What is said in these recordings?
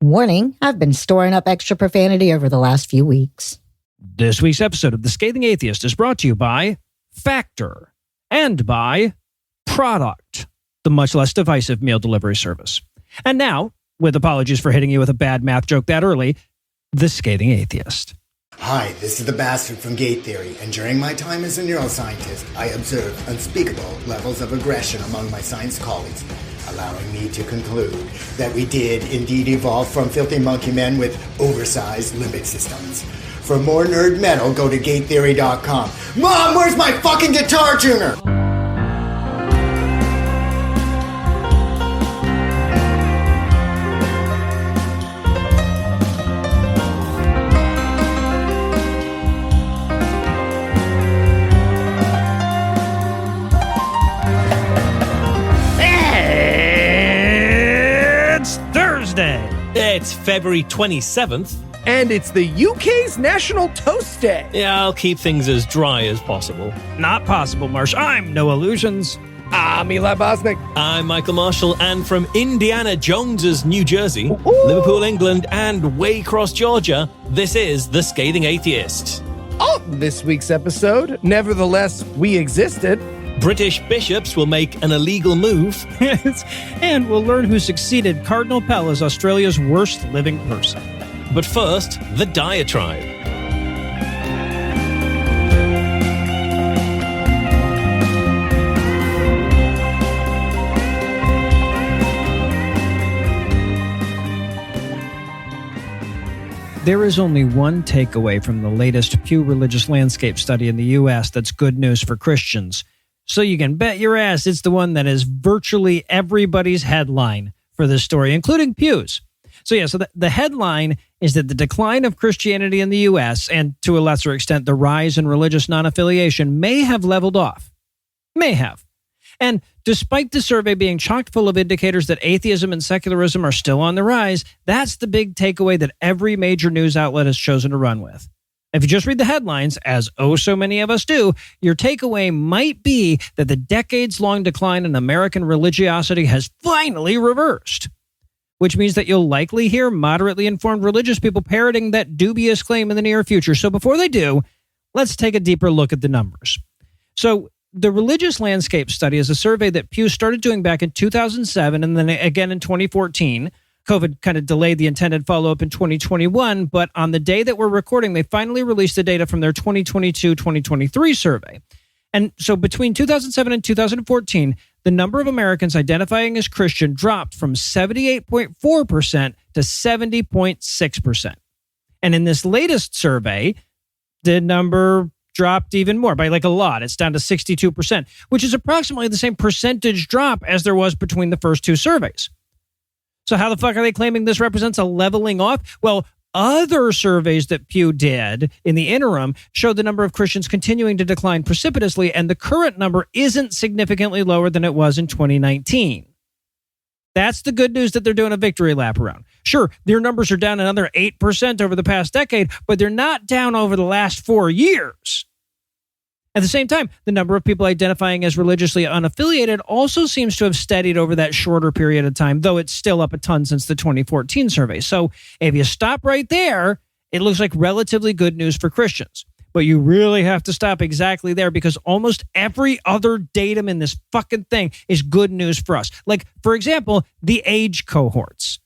Warning, I've been storing up extra profanity over the last few weeks. This week's episode of The Scathing Atheist is brought to you by Factor and by Product, the much less divisive meal delivery service. And now, with apologies for hitting you with a bad math joke that early, The Scathing Atheist. Hi, this is the Bastard from Gate Theory, and during my time as a neuroscientist, I observed unspeakable levels of aggression among my science colleagues, allowing me to conclude that we did indeed evolve from filthy monkey men with oversized limbic systems. For more nerd metal, go to GateTheory.com. Mom, where's my fucking guitar tuner? It's February 27th. And it's the UK's National Toast Day. Yeah, I'll keep things as dry as possible. Not possible, Marsh. I'm Noah Lugeons. I'm Eli Bosnick. I'm Michael Marshall, and from Indiana Jones's New Jersey, Liverpool, England, and Waycross, Georgia, this is The Scathing Atheist. On this week's episode, nevertheless, we existed. British bishops will make an illegal move. And we'll learn who succeeded Cardinal Pell as Australia's worst living person. But first, the diatribe. There is only one takeaway from the latest Pew Religious Landscape study in the U.S. that's good news for Christians. So you can bet your ass it's the one that is virtually everybody's headline for this story, including Pew's. So the headline is that the decline of Christianity in the U.S., and to a lesser extent the rise in religious non-affiliation, may have leveled off. May have. And despite the survey being chock full of indicators that atheism and secularism are still on the rise, that's the big takeaway that every major news outlet has chosen to run with. If you just read the headlines, as so many of us do, your takeaway might be that the decades-long decline in American religiosity has finally reversed. Which means that you'll likely hear moderately informed religious people parroting that dubious claim in the near future. So before they do, let's take a deeper look at the numbers. So the Religious Landscape Study is a survey that Pew started doing back in 2007 and then again in 2014. COVID kind of delayed the intended follow-up in 2021, but on the day that we're recording, they finally released the data from their 2022-2023 survey. And so between 2007 and 2014, the number of Americans identifying as Christian dropped from 78.4% to 70.6%. And in this latest survey, the number dropped even more by like a lot. It's down to 62%, which is approximately the same percentage drop as there was between the first two surveys. So how the fuck are they claiming this represents a leveling off? Well, other surveys that Pew did in the interim showed the number of Christians continuing to decline precipitously, and the current number isn't significantly lower than it was in 2019. That's the good news that they're doing a victory lap around. Sure, their numbers are down another 8% over the past decade, but they're not down over the last 4 years. At the same time, the number of people identifying as religiously unaffiliated also seems to have steadied over that shorter period of time, though it's still up a ton since the 2014 survey. So if you stop right there, it looks like relatively good news for Christians. But you really have to stop exactly there because almost every other datum in this fucking thing is good news for us. Like, for example, the age cohorts.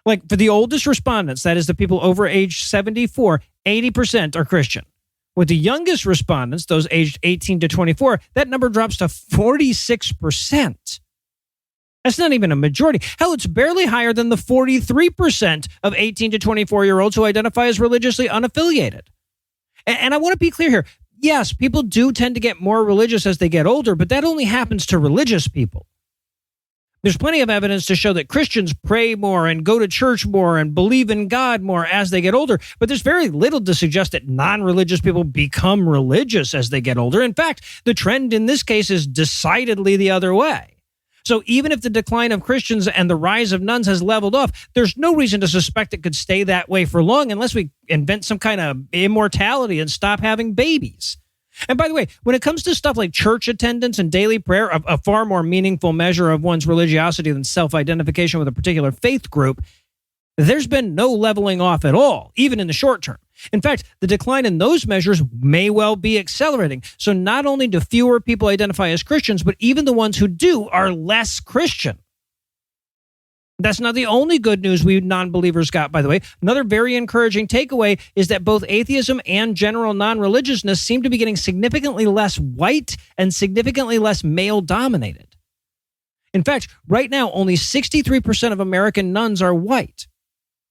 Like, for the oldest respondents, that is the people over age 74, 80% are Christian. With the youngest respondents, those aged 18 to 24, that number drops to 46%. That's not even a majority. Hell, it's barely higher than the 43% of 18 to 24-year-olds who identify as religiously unaffiliated. And I want to be clear here. Yes, people do tend to get more religious as they get older, but that only happens to religious people. There's plenty of evidence to show that Christians pray more and go to church more and believe in God more as they get older, but there's very little to suggest that non-religious people become religious as they get older. In fact, the trend in this case is decidedly the other way. So even if the decline of Christians and the rise of nuns has leveled off, there's no reason to suspect it could stay that way for long unless we invent some kind of immortality and stop having babies. And by the way, when it comes to stuff like church attendance and daily prayer, a far more meaningful measure of one's religiosity than self-identification with a particular faith group, There's been no leveling off at all, even in the short term. In fact, the decline in those measures may well be accelerating. So not only do fewer people identify as Christians, but even the ones who do are less Christian. That's not the only good news we non-believers got, by the way. Another very encouraging takeaway is that both atheism and general non-religiousness seem to be getting significantly less white and significantly less male-dominated. In fact, right now, only 63% of American nuns are white.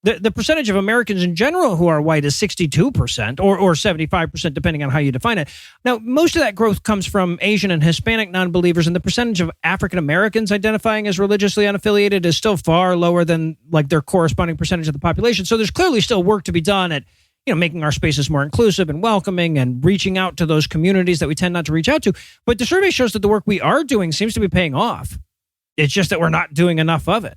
The percentage of Americans in general who are white is 62% or 75%, depending on how you define it. Now, most of that growth comes from Asian and Hispanic non-believers, and the percentage of African Americans identifying as religiously unaffiliated is still far lower than like their corresponding percentage of the population. So there's clearly still work to be done at, making our spaces more inclusive and welcoming and reaching out to those communities that we tend not to reach out to. But the survey shows that the work we are doing seems to be paying off. It's just that we're not doing enough of it.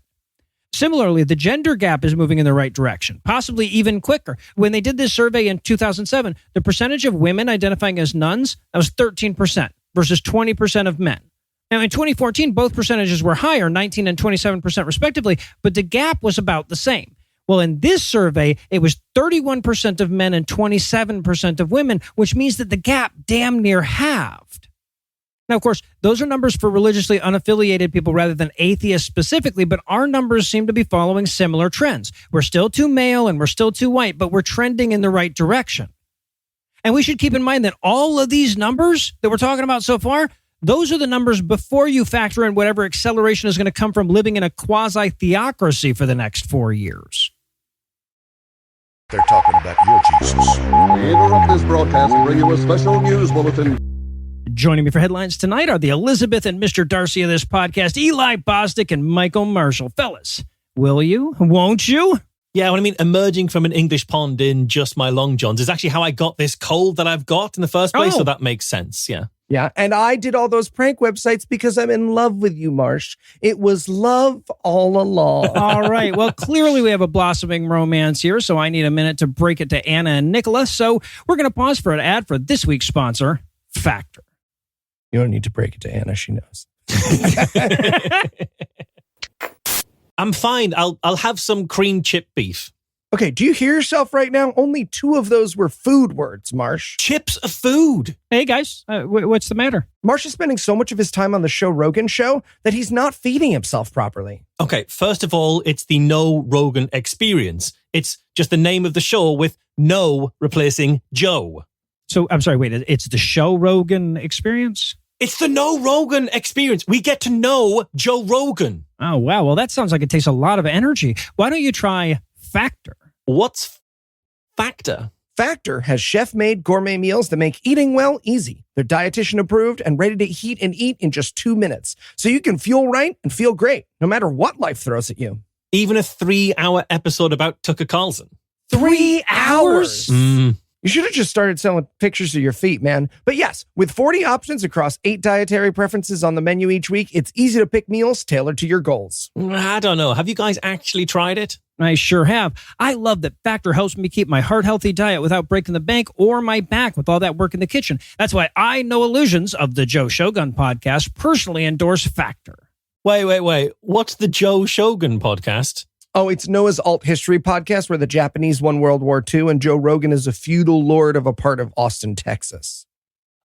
Similarly, the gender gap is moving in the right direction, possibly even quicker. When they did this survey in 2007, the percentage of women identifying as nuns, that was 13% versus 20% of men. Now, in 2014, both percentages were higher, 19 and 27% respectively, but the gap was about the same. Well, in this survey, it was 31% of men and 27% of women, which means that the gap damn near halved. Now, of course, those are numbers for religiously unaffiliated people rather than atheists specifically, but our numbers seem to be following similar trends. We're still too male and we're still too white, but we're trending in the right direction. And we should keep in mind that all of these numbers that we're talking about so far, those are the numbers before you factor in whatever acceleration is going to come from living in a quasi-theocracy for the next 4 years. They're talking about your Jesus. We interrupt this broadcast and bring you a special news bulletin. Joining me for headlines tonight are the Elizabeth and Mr. Darcy of this podcast, Eli Bostic and Michael Marshall. Fellas, will you? Won't you? Yeah, what I mean, emerging from an English pond in just my long johns is actually how I got this cold that I've got in the first place, so that makes sense, yeah. Yeah, and I did all those prank websites because I'm in love with you, Marsh. It was love all along. All right, well, clearly we have a blossoming romance here, so I need a minute to break it to Anna and Nicholas. So we're going to pause for an ad for this week's sponsor, Factor. You don't need to break it to Anna. She knows. I'm fine. I'll have some cream chip beef. Okay, do you hear yourself right now? Only 2 of those were food words, Marsh. Chips are food. Hey, guys, what's the matter? Marsh is spending so much of his time on the Joe Rogan show that he's not feeding himself properly. Okay, first of all, it's the No Rogan Experience. It's just the name of the show with no replacing Joe. So, I'm sorry, wait, it's the Joe Rogan Experience? It's the No Rogan Experience. We get to know Joe Rogan. Oh, wow. Well, that sounds like it takes a lot of energy. Why don't you try Factor? What's Factor? Factor has chef-made gourmet meals that make eating well easy. They're dietitian approved and ready to heat and eat in just 2 minutes. So you can fuel right and feel great, no matter what life throws at you. Even a 3-hour episode about Tucker Carlson. 3 hours? Mm. You should have just started selling pictures of your feet, man. But yes, with 40 options across 8 dietary preferences on the menu each week, it's easy to pick meals tailored to your goals. I don't know. Have you guys actually tried it? I sure have. I love that Factor helps me keep my heart-healthy diet without breaking the bank or my back with all that work in the kitchen. That's why I, No Illusions of the Joe Shogun podcast, personally endorse Factor. Wait. What's the Joe Shogun podcast? Oh, it's Noah's alt history podcast where the Japanese won World War II and Joe Rogan is a feudal lord of a part of Austin, Texas.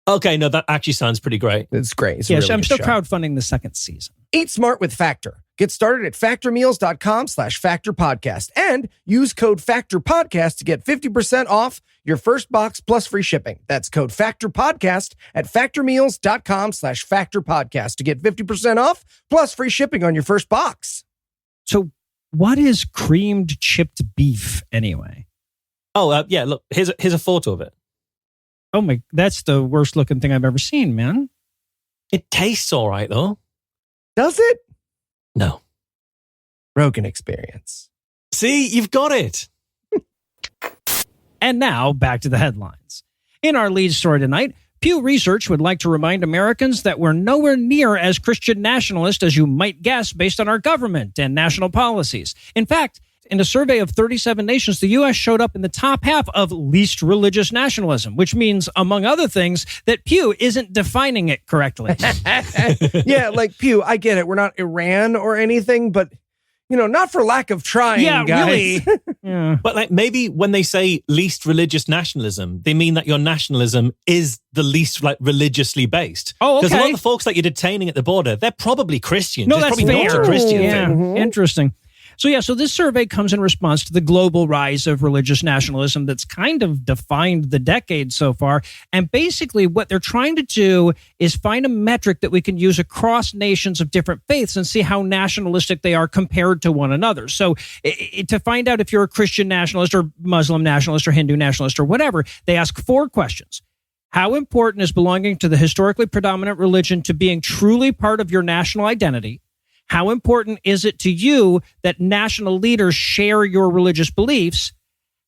Okay, no, that actually sounds pretty great. It's great. It's a Yes, really I'm good still show. crowdfunding the second season. Eat smart with Factor. Get started at factormeals.com/factorpodcast and use code FACTORPODCAST to get 50% off your first box plus free shipping. That's code FACTORPODCAST at factormeals.com/factorpodcast to get 50% off plus free shipping on your first box. So what is creamed chipped beef anyway? Oh, yeah, look, here's a photo of it. Oh my, that's the worst looking thing I've ever seen, man. It tastes all right, though. Does it? No. Rogan Experience. See, you've got it. And now, back to the headlines. In our lead story tonight, Pew Research would like to remind Americans that we're nowhere near as Christian nationalist as you might guess based on our government and national policies. In fact, in a survey of 37 nations, the U.S. showed up in the top half of least religious nationalism, which means, among other things, that Pew isn't defining it correctly. Yeah, like Pew, I get it. We're not Iran or anything, but not for lack of trying, Yeah, guys. really. Yeah. But like maybe when they say least religious nationalism, they mean that your nationalism is the least like religiously based. Oh, Because a lot okay. of the folks that you're detaining at the border, they're probably Christians. No, It's that's probably fair. not a Christian Yeah, thing. interesting. So this survey comes in response to the global rise of religious nationalism that's kind of defined the decade so far. And basically what they're trying to do is find a metric that we can use across nations of different faiths and see how nationalistic they are compared to one another. So to find out if you're a Christian nationalist or Muslim nationalist or Hindu nationalist or whatever, they ask 4 questions. How important is belonging to the historically predominant religion to being truly part of your national identity? How important is it to you that national leaders share your religious beliefs?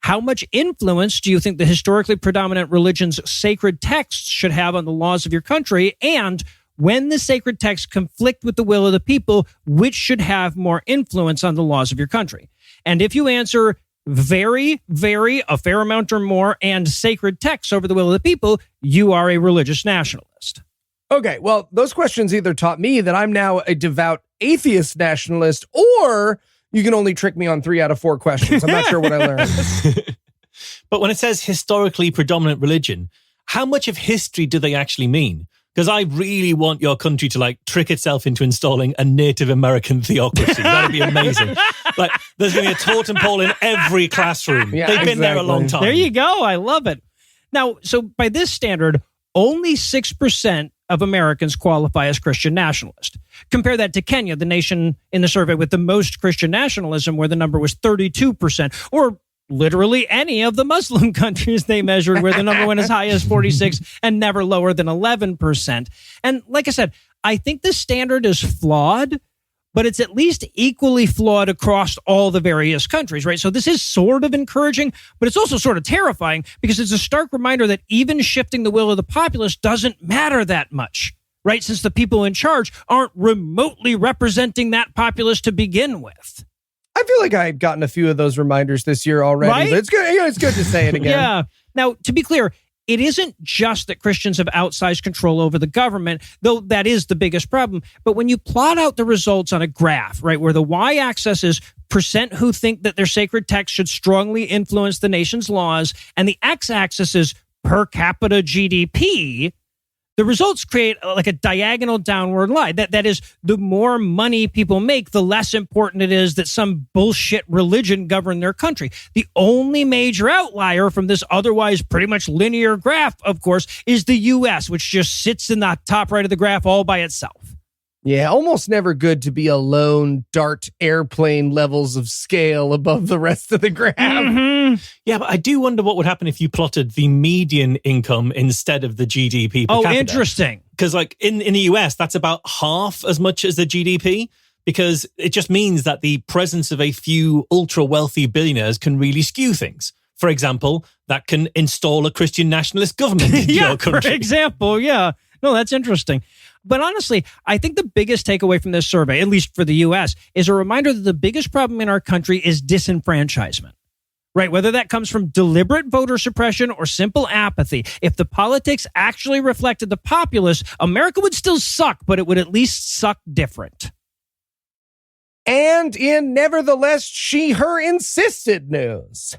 How much influence do you think the historically predominant religion's sacred texts should have on the laws of your country? And when the sacred texts conflict with the will of the people, which should have more influence on the laws of your country? And if you answer very, very, a fair amount or more, and sacred texts over the will of the people, you are a religious nationalist. Okay, well, those questions either taught me that I'm now a devout atheist nationalist, or you can only trick me on 3 out of 4 questions. I'm not sure what I learned. But when it says historically predominant religion, how much of history do they actually mean? Because I really want your country to like trick itself into installing a Native American theocracy. That'd be amazing. Like there's going to be a totem pole in every classroom. Yeah, They've been there a long time. There you go. I love it. Now, so by this standard, only 6% of Americans qualify as Christian nationalist. Compare that to Kenya, the nation in the survey with the most Christian nationalism, where the number was 32%, or literally any of the Muslim countries they measured, where the number went as high as 46 and never lower than 11%. And like I said, I think the standard is flawed, but it's at least equally flawed across all the various countries, right? So this is sort of encouraging, but it's also sort of terrifying because it's a stark reminder that even shifting the will of the populace doesn't matter that much, right? Since the people in charge aren't remotely representing that populace to begin with. I feel like I had gotten a few of those reminders this year already, Right? but it's good. It's good to say it again. Yeah. Now, to be clear, it isn't just that Christians have outsized control over the government, though that is the biggest problem. But when you plot out the results on a graph, right, where the y-axis is percent who think that their sacred text should strongly influence the nation's laws, and the x-axis is per capita GDP, the results create like a diagonal downward line. That is, the more money people make, the less important it is that some bullshit religion govern their country. The only major outlier from this otherwise pretty much linear graph, of course, is the U.S., which just sits in the top right of the graph all by itself. Yeah, almost never good to be a lone dart airplane levels of scale above the rest of the graph. Mm-hmm. Yeah, but I do wonder what would happen if you plotted the median income instead of the GDP per capita. Interesting. Because like in the US, that's about half as much as the GDP, because it just means that the presence of a few ultra-wealthy billionaires can really skew things. For example, that can install a Christian nationalist government in your country. For example, yeah. No, that's interesting. But honestly, I think the biggest takeaway from this survey, at least for the U.S., is a reminder that the biggest problem in our country is disenfranchisement. Right? Whether that comes from deliberate voter suppression or simple apathy. If the politics actually reflected the populace, America would still suck, but it would at least suck different. And in nevertheless, her insisted news.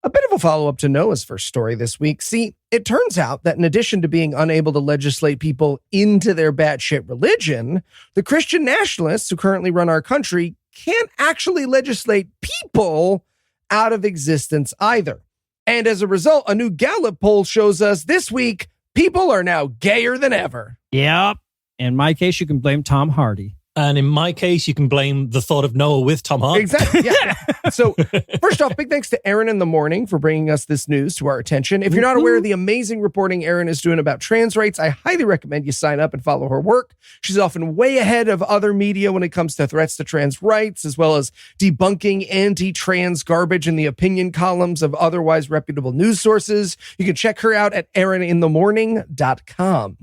A bit of a follow-up to Noah's first story this week. See, it turns out that in addition to being unable to legislate people into their batshit religion, the Christian nationalists who currently run our country can't actually legislate people out of existence either. And as a result, a new Gallup poll shows us this week, people are now gayer than ever. Yep. In my case, you can blame Tom Hardy. And in my case, you can blame the thought of Noah with Tom Hardy. Exactly. Yeah. So first off, big thanks to Erin in the Morning for bringing us this news to our attention. If you're not aware of the amazing reporting Erin is doing about trans rights, I highly recommend you sign up and follow her work. She's often way ahead of other media when it comes to threats to trans rights, as well as debunking anti-trans garbage in the opinion columns of otherwise reputable news sources. You can check her out at erininthemorning.com.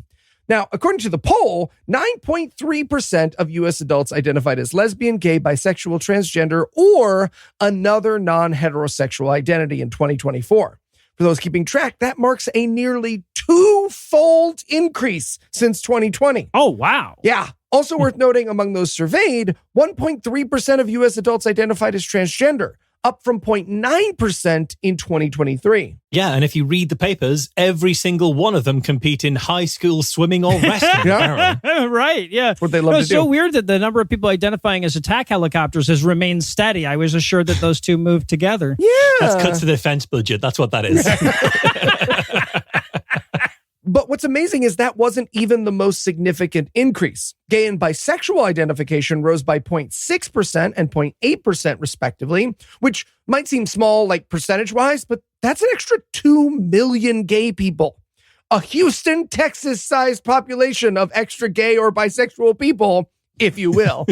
Now, according to the poll, 9.3% of U.S. adults identified as lesbian, gay, bisexual, transgender, or another non-heterosexual identity in 2024. For those keeping track, that marks a nearly 2-fold increase since 2020. Oh, wow. Yeah, Also worth noting, among those surveyed, 1.3% of U.S. adults identified as transgender, up from 0.9% in 2023. Yeah, and if you read the papers, every single one of them compete in high school swimming or wrestling, apparently. Right, yeah. That's what they love to do. It's so weird that the number of people identifying as attack helicopters has remained steady. I was assured that those two moved together. Yeah. That's cuts to the defense budget. That's what that is. But what's amazing is that wasn't even the most significant increase. Gay and bisexual identification rose by 0.6% and 0.8% respectively, which might seem small like percentage-wise, but that's an extra 2 million gay people. A Houston, Texas-sized population of extra gay or bisexual people, if you will.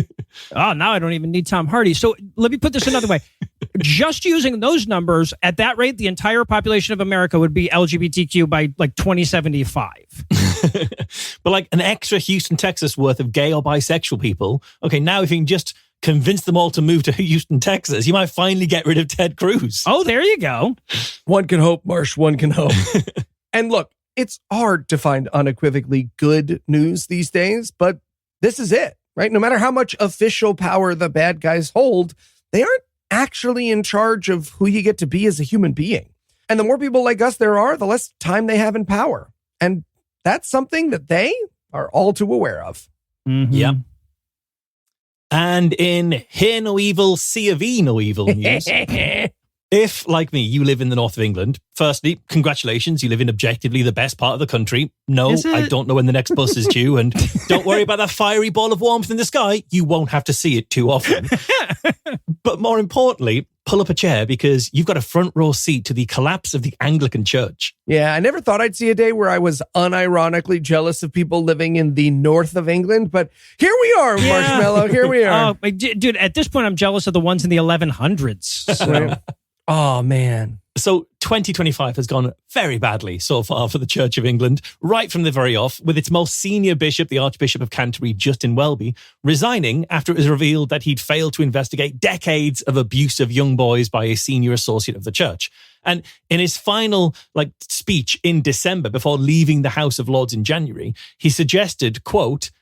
Oh, now I don't even need Tom Hardy. So let me put this another way. Just using those numbers, at that rate, the entire population of America would be LGBTQ by like 2075. But like an extra Houston, Texas worth of gay or bisexual people. Okay, now if you can just convince them all to move to Houston, Texas, you might finally get rid of Ted Cruz. Oh, there you go. One can hope, Marsh, one can hope. And look, it's hard to find unequivocally good news these days, but this is it, right? No matter how much official power the bad guys hold, they aren't actually in charge of who you get to be as a human being. And the more people like us there are, the less time they have in power. And that's something that they are all too aware of. Mm-hmm. Yeah. And in Hear No Evil, See of E No Evil news, if, like me, you live in the north of England, firstly, congratulations, you live in objectively the best part of the country. No, I don't know when the next bus is due, and don't worry about that fiery ball of warmth in the sky. You won't have to see it too often. But more importantly, pull up a chair because you've got a front row seat to the collapse of the Anglican Church. Yeah, I never thought I'd see a day where I was unironically jealous of people living in the north of England, but here we are, Marshmallow, here we are. Oh, dude, at this point, I'm jealous of the ones in the 1100s. So. Oh, man. So 2025 has gone very badly so far for the Church of England, right from the very off, with its most senior bishop, the Archbishop of Canterbury, Justin Welby, resigning after it was revealed that he'd failed to investigate decades of abuse of young boys by a senior associate of the church. And in his final speech in December, before leaving the House of Lords in January, he suggested, quote,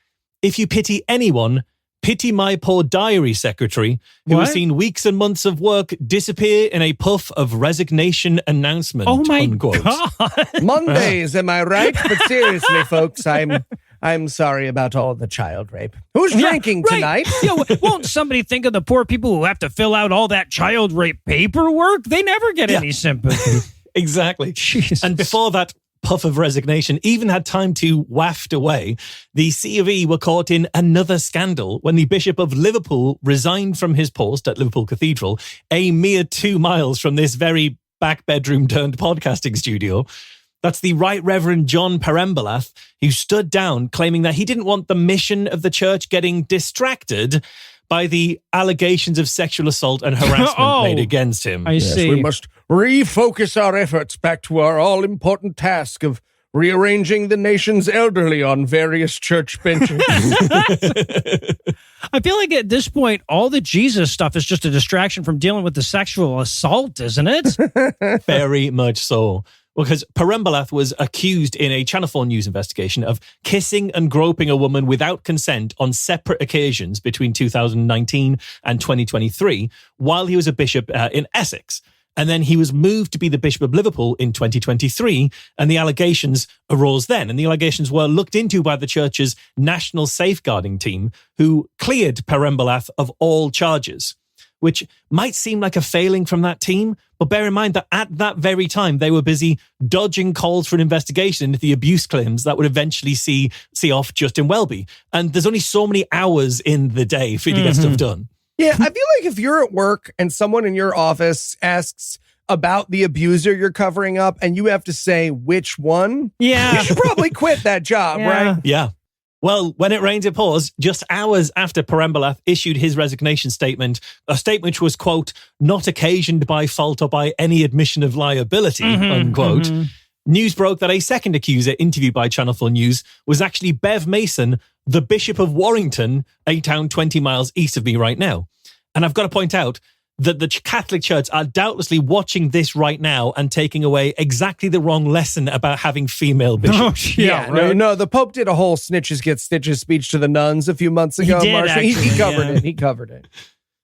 "If you pity anyone, pity my poor diary secretary, who has seen weeks and months of work disappear in a puff of resignation announcement." Oh my unquote. God. Mondays, am I right? But seriously, folks, I'm sorry about all the child rape. Who's drinking tonight? Yeah, won't somebody think of the poor people who have to fill out all that child rape paperwork? They never get any sympathy. Exactly. Jesus. And before that puff of resignation even had time to waft away, the C of E were caught in another scandal when the Bishop of Liverpool resigned from his post at Liverpool Cathedral, a mere 2 miles from this very back bedroom turned podcasting studio. That's the Right Reverend John Perembalath, who stood down claiming that he didn't want the mission of the church getting distracted by the allegations of sexual assault and harassment made against him. I see. We must refocus our efforts back to our all-important task of rearranging the nation's elderly on various church benches. I feel like at this point, all the Jesus stuff is just a distraction from dealing with the sexual assault, isn't it? Very much so. Because Perembalath was accused in a Channel 4 News investigation of kissing and groping a woman without consent on separate occasions between 2019 and 2023 while he was a bishop in Essex. And then he was moved to be the Bishop of Liverpool in 2023, and the allegations arose then. And the allegations were looked into by the church's national safeguarding team, who cleared Perembalath of all charges, which might seem like a failing from that team, but bear in mind that at that very time, they were busy dodging calls for an investigation into the abuse claims that would eventually see off Justin Welby. And there's only so many hours in the day for you to get stuff done. Yeah, I feel like if you're at work and someone in your office asks about the abuser you're covering up and you have to say which one, you should probably quit that job, right? Yeah. Well, when it rains, it pours. Just hours after Perembalath issued his resignation statement, a statement which was, quote, "not occasioned by fault or by any admission of liability," unquote. News broke that a second accuser interviewed by Channel 4 News was actually Bev Mason, the Bishop of Warrington, a town 20 miles east of me right now. And I've got to point out, that the Catholic Church are doubtlessly watching this right now and taking away exactly the wrong lesson about having female bishops. No, the Pope did a whole snitches get stitches speech to the nuns a few months ago. He did, He covered it. He covered it.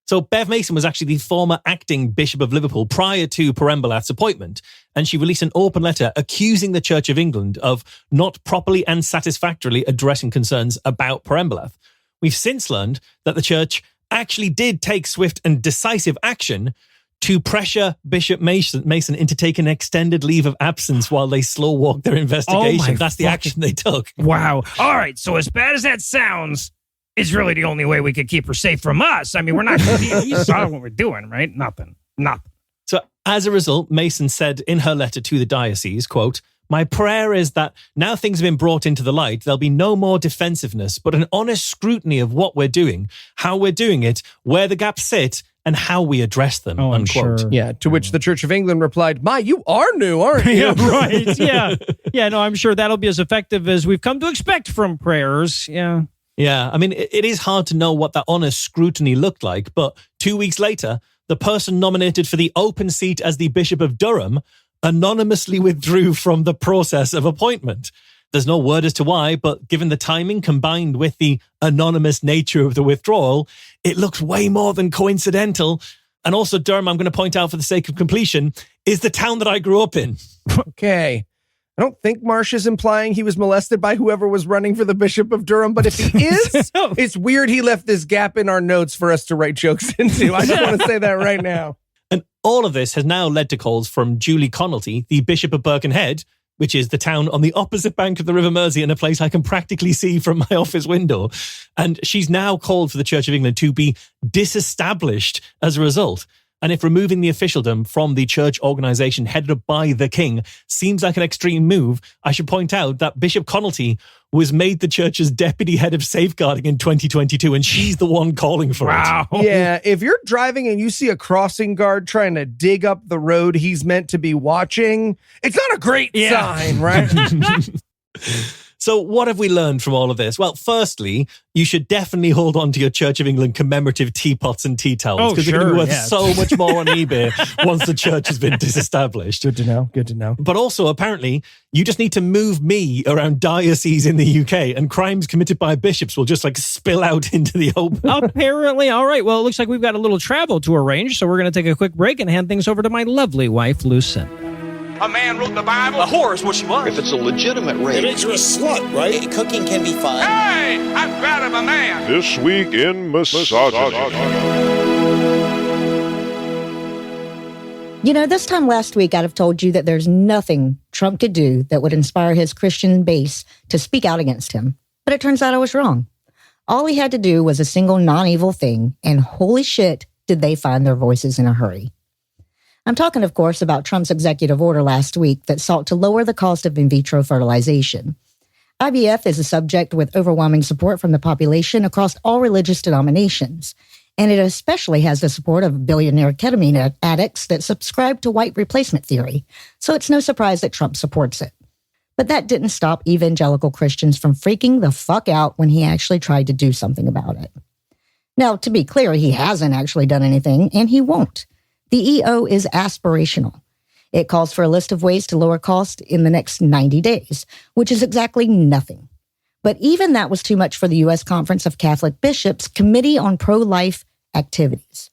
So Bev Mason was actually the former acting Bishop of Liverpool prior to Perembalath's appointment, and she released an open letter accusing the Church of England of not properly and satisfactorily addressing concerns about Perembalath. We've since learned that the Church actually did take swift and decisive action to pressure Bishop Mason into taking an extended leave of absence while they slow walked their investigation. That's the action they took. Wow. All right, so as bad as that sounds, it's really the only way we could keep her safe from us. I mean, we're not you saw what we're doing, right? Nothing. So as a result, Mason said in her letter to the diocese, quote, "My prayer is that now things have been brought into the light, there'll be no more defensiveness, but an honest scrutiny of what we're doing, how we're doing it, where the gaps sit, and how we address them," unquote. Sure. Yeah, to which the Church of England replied, "My, you are new, aren't you?" Yeah, right. Yeah, no, I'm sure that'll be as effective as we've come to expect from prayers. Yeah. Yeah, I mean, it is hard to know what that honest scrutiny looked like, but 2 weeks later, the person nominated for the open seat as the Bishop of Durham anonymously withdrew from the process of appointment. There's no word as to why, but given the timing combined with the anonymous nature of the withdrawal, it looks way more than coincidental. And also, Durham, I'm going to point out for the sake of completion, is the town that I grew up in. Okay. I don't think Marsh is implying he was molested by whoever was running for the Bishop of Durham, but if he is, it's weird he left this gap in our notes for us to write jokes into. I just want to say that right now. And all of this has now led to calls from Julie Connolty, the Bishop of Birkenhead, which is the town on the opposite bank of the River Mersey and a place I can practically see from my office window. And she's now called for the Church of England to be disestablished as a result. And if removing the officialdom from the church organisation headed up by the king seems like an extreme move, I should point out that Bishop Connolty was made the church's deputy head of safeguarding in 2022, and she's the one calling for it. Yeah, if you're driving and you see a crossing guard trying to dig up the road he's meant to be watching, it's not a great sign, right? So what have we learned from all of this? Well, firstly, you should definitely hold on to your Church of England commemorative teapots and tea towels because they're going to be worth so much more on eBay once the church has been disestablished. Good to know. But also, apparently, you just need to move me around dioceses in the UK and crimes committed by bishops will just spill out into the open. Apparently. All right. Well, it looks like we've got a little travel to arrange, so we're going to take a quick break and hand things over to my lovely wife, Lucinda. A man wrote the Bible. A whore is what she was. If it's a legitimate rape, it makes you a slut, right? Cooking can be fun. Hey, I'm proud of a man. This week in misogyny. You know, this time last week, I'd have told you that there's nothing Trump could do that would inspire his Christian base to speak out against him. But it turns out I was wrong. All he had to do was a single non-evil thing, and holy shit, did they find their voices in a hurry. I'm talking, of course, about Trump's executive order last week that sought to lower the cost of in vitro fertilization. IVF is a subject with overwhelming support from the population across all religious denominations, and it especially has the support of billionaire ketamine addicts that subscribe to white replacement theory, so it's no surprise that Trump supports it. But that didn't stop evangelical Christians from freaking the fuck out when he actually tried to do something about it. Now, to be clear, he hasn't actually done anything, and he won't. The EO is aspirational. It calls for a list of ways to lower cost in the next 90 days, which is exactly nothing. But even that was too much for the U.S. Conference of Catholic Bishops' Committee on Pro-Life Activities.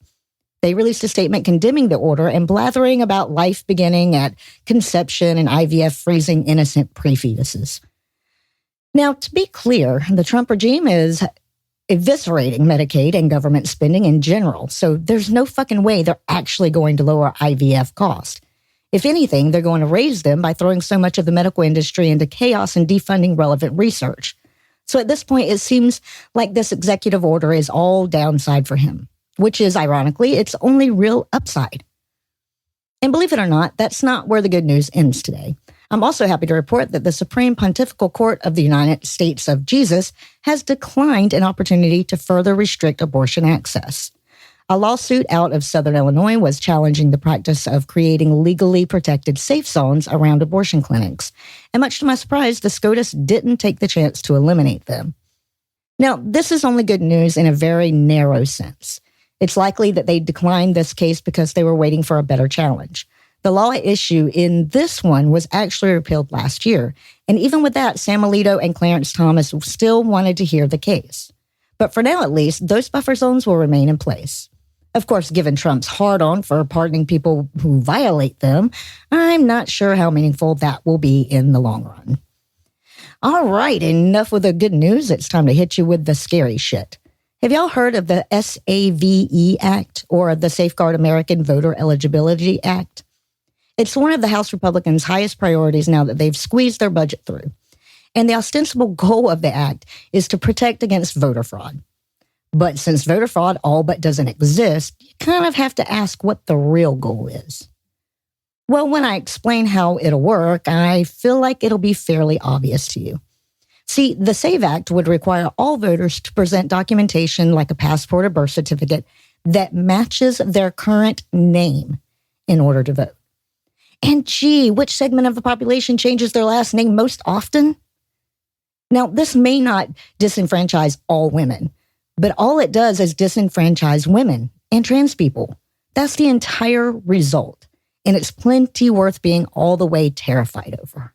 They released a statement condemning the order and blathering about life beginning at conception and IVF freezing innocent pre-fetuses. Now, to be clear, the Trump regime is eviscerating Medicaid and government spending in general, so there's no fucking way they're actually going to lower IVF costs. If anything, they're going to raise them by throwing so much of the medical industry into chaos and defunding relevant research. So at this point, it seems like this executive order is all downside for him, which is, ironically, its only real upside. And believe it or not, that's not where the good news ends today. I'm also happy to report that the Supreme Pontifical Court of the United States of Jesus has declined an opportunity to further restrict abortion access. A lawsuit out of Southern Illinois was challenging the practice of creating legally protected safe zones around abortion clinics. And much to my surprise, the SCOTUS didn't take the chance to eliminate them. Now, this is only good news in a very narrow sense. It's likely that they declined this case because they were waiting for a better challenge. The law at issue in this one was actually repealed last year. And even with that, Sam Alito and Clarence Thomas still wanted to hear the case. But for now, at least, those buffer zones will remain in place. Of course, given Trump's hard-on for pardoning people who violate them, I'm not sure how meaningful that will be in the long run. All right, enough with the good news. It's time to hit you with the scary shit. Have y'all heard of the SAVE Act, or the Safeguard American Voter Eligibility Act? It's one of the House Republicans' highest priorities now that they've squeezed their budget through. And the ostensible goal of the act is to protect against voter fraud. But since voter fraud all but doesn't exist, you kind of have to ask what the real goal is. Well, when I explain how it'll work, I feel like it'll be fairly obvious to you. See, the SAVE Act would require all voters to present documentation like a passport or birth certificate that matches their current name in order to vote. And gee, which segment of the population changes their last name most often? Now, this may not disenfranchise all women, but all it does is disenfranchise women and trans people. That's the entire result, and it's plenty worth being all the way terrified over.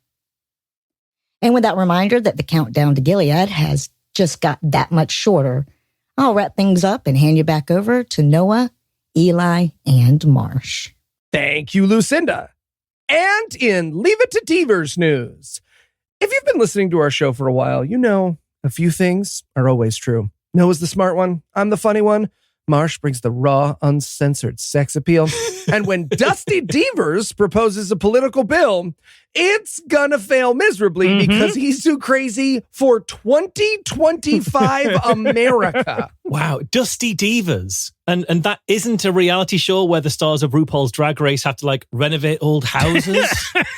And with that reminder that the countdown to Gilead has just got that much shorter, I'll wrap things up and hand you back over to Noah, Eli, and Marsh. Thank you, Lucinda. And in Leave It to Devers news. If you've been listening to our show for a while, you know a few things are always true. Noah's the smart one. I'm the funny one. Marsh brings the raw, uncensored sex appeal. And when Dusty Devers proposes a political bill, it's gonna fail miserably because he's too crazy for 2025 America. Wow, Dusty Devers. And that isn't a reality show where the stars of RuPaul's Drag Race have to like renovate old houses?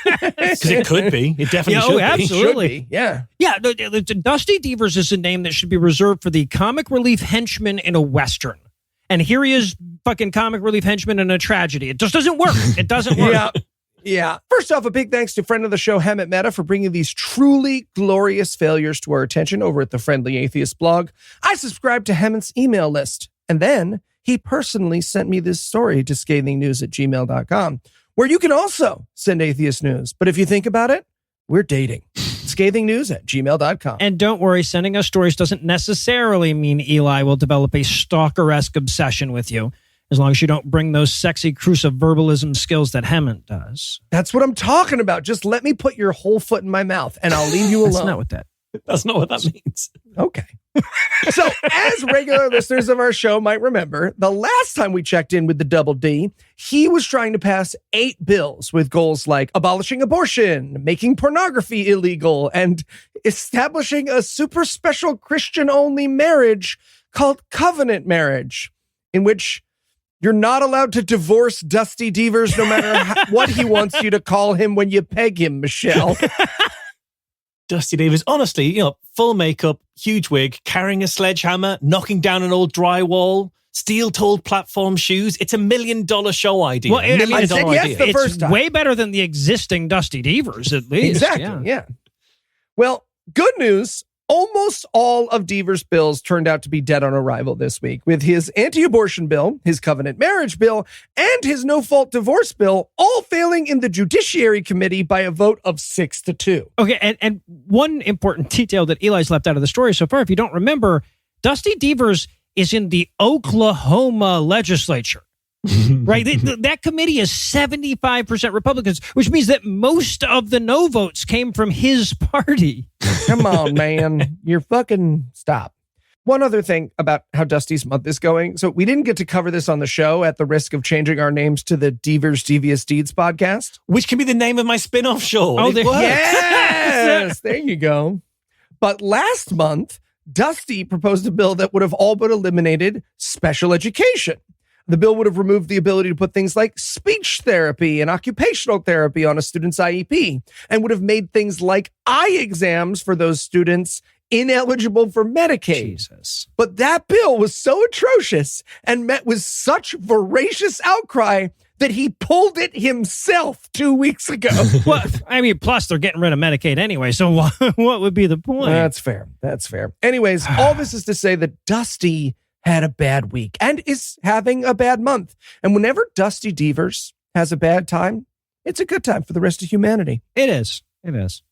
Because it could be. It definitely should be. Absolutely. Should be. Yeah. Yeah, Dusty Devers is a name that should be reserved for the comic relief henchman in a Western. And here he is, fucking comic relief henchman in a tragedy. It just doesn't work. It doesn't work. Yeah. First off, a big thanks to friend of the show, Hemet Meta, for bringing these truly glorious failures to our attention over at the Friendly Atheist blog. I subscribed to Hemet's email list. And then he personally sent me this story to ScathingNews@gmail.com, where you can also send atheist news. But if you think about it, we're dating. ScathingNews@gmail.com. And don't worry, sending us stories doesn't necessarily mean Eli will develop a stalker-esque obsession with you, as long as you don't bring those sexy cruciverbalism skills that Hemant does. That's what I'm talking about. Just let me put your whole foot in my mouth and I'll leave you alone. That's not what that means. Okay. So, as regular listeners of our show might remember, the last time we checked in with the Double D, he was trying to pass 8 bills with goals like abolishing abortion, making pornography illegal, and establishing a super special Christian-only marriage called covenant marriage, in which you're not allowed to divorce Dusty Devers no matter what he wants you to call him when you peg him, Michelle. Dusty Devers, honestly, full makeup, huge wig, carrying a sledgehammer, knocking down an old drywall, steel-toed platform shoes. It's $1 million show idea. Well, I said yes the first time. Way better than the existing Dusty Devers, at least. Exactly, yeah. Well, good news. Almost all of Devers' bills turned out to be dead on arrival this week, with his anti-abortion bill, his covenant marriage bill, and his no-fault divorce bill all failing in the Judiciary Committee by a vote of 6-2. Okay, and one important detail that Eli's left out of the story so far, if you don't remember, Dusty Devers is in the Oklahoma legislature. Right? That committee is 75% Republicans, which means that most of the no votes came from his party. Come on, man. You're fucking stop. One other thing about how Dusty's month is going. So we didn't get to cover this on the show at the risk of changing our names to the Devers Devious Deeds podcast. Which can be the name of my spin-off show. Oh, yes! There you go. But last month, Dusty proposed a bill that would have all but eliminated special education. The bill would have removed the ability to put things like speech therapy and occupational therapy on a student's IEP, and would have made things like eye exams for those students ineligible for Medicaid. Jesus. But that bill was so atrocious and met with such voracious outcry that he pulled it himself 2 weeks ago. Well, I mean, plus they're getting rid of Medicaid anyway, so what would be the point? That's fair. Anyways, all this is to say that Dusty had a bad week and is having a bad month. And whenever Dusty Devers has a bad time, it's a good time for the rest of humanity. It is. It is.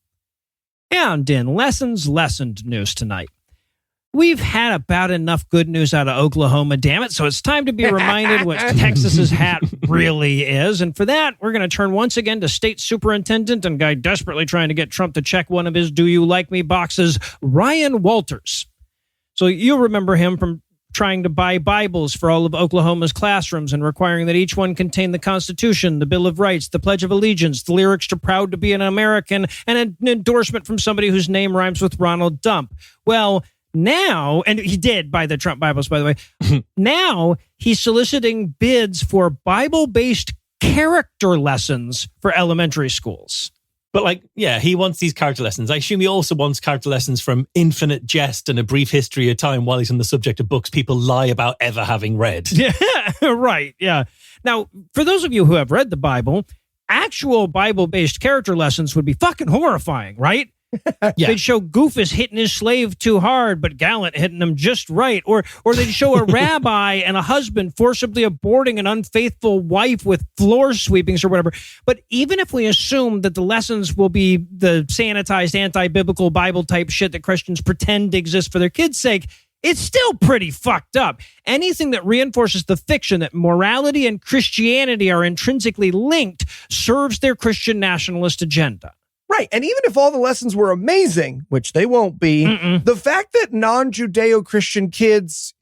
And in Lessons Lessened news tonight, we've had about enough good news out of Oklahoma, damn it. So it's time to be reminded what Texas's hat really is. And for that, we're going to turn once again to State Superintendent and guy desperately trying to get Trump to check one of his "Do you like me" boxes, Ryan Walters. So you'll remember him from trying to buy Bibles for all of Oklahoma's classrooms and requiring that each one contain the Constitution, the Bill of Rights, the Pledge of Allegiance, the lyrics to "Proud to be an American," and an endorsement from somebody whose name rhymes with Ronald Dump. Well, now, and he did buy the Trump Bibles, by the way, now he's soliciting bids for Bible-based character lessons for elementary schools. But he wants these character lessons. I assume he also wants character lessons from Infinite Jest and A Brief History of Time while he's on the subject of books people lie about ever having read. Yeah, right, yeah. Now, for those of you who have read the Bible, actual Bible-based character lessons would be fucking horrifying, right? Yeah. They'd show Goofus hitting his slave too hard, but Gallant hitting him just right. Or they'd show a rabbi and a husband forcibly aborting an unfaithful wife with floor sweepings or whatever. But even if we assume that the lessons will be the sanitized, anti-biblical Bible-type shit that Christians pretend exists for their kids' sake, it's still pretty fucked up. Anything that reinforces the fiction that morality and Christianity are intrinsically linked serves their Christian nationalist agenda. Right. And even if all the lessons were amazing, which they won't be, the fact that non-Judeo-Christian kids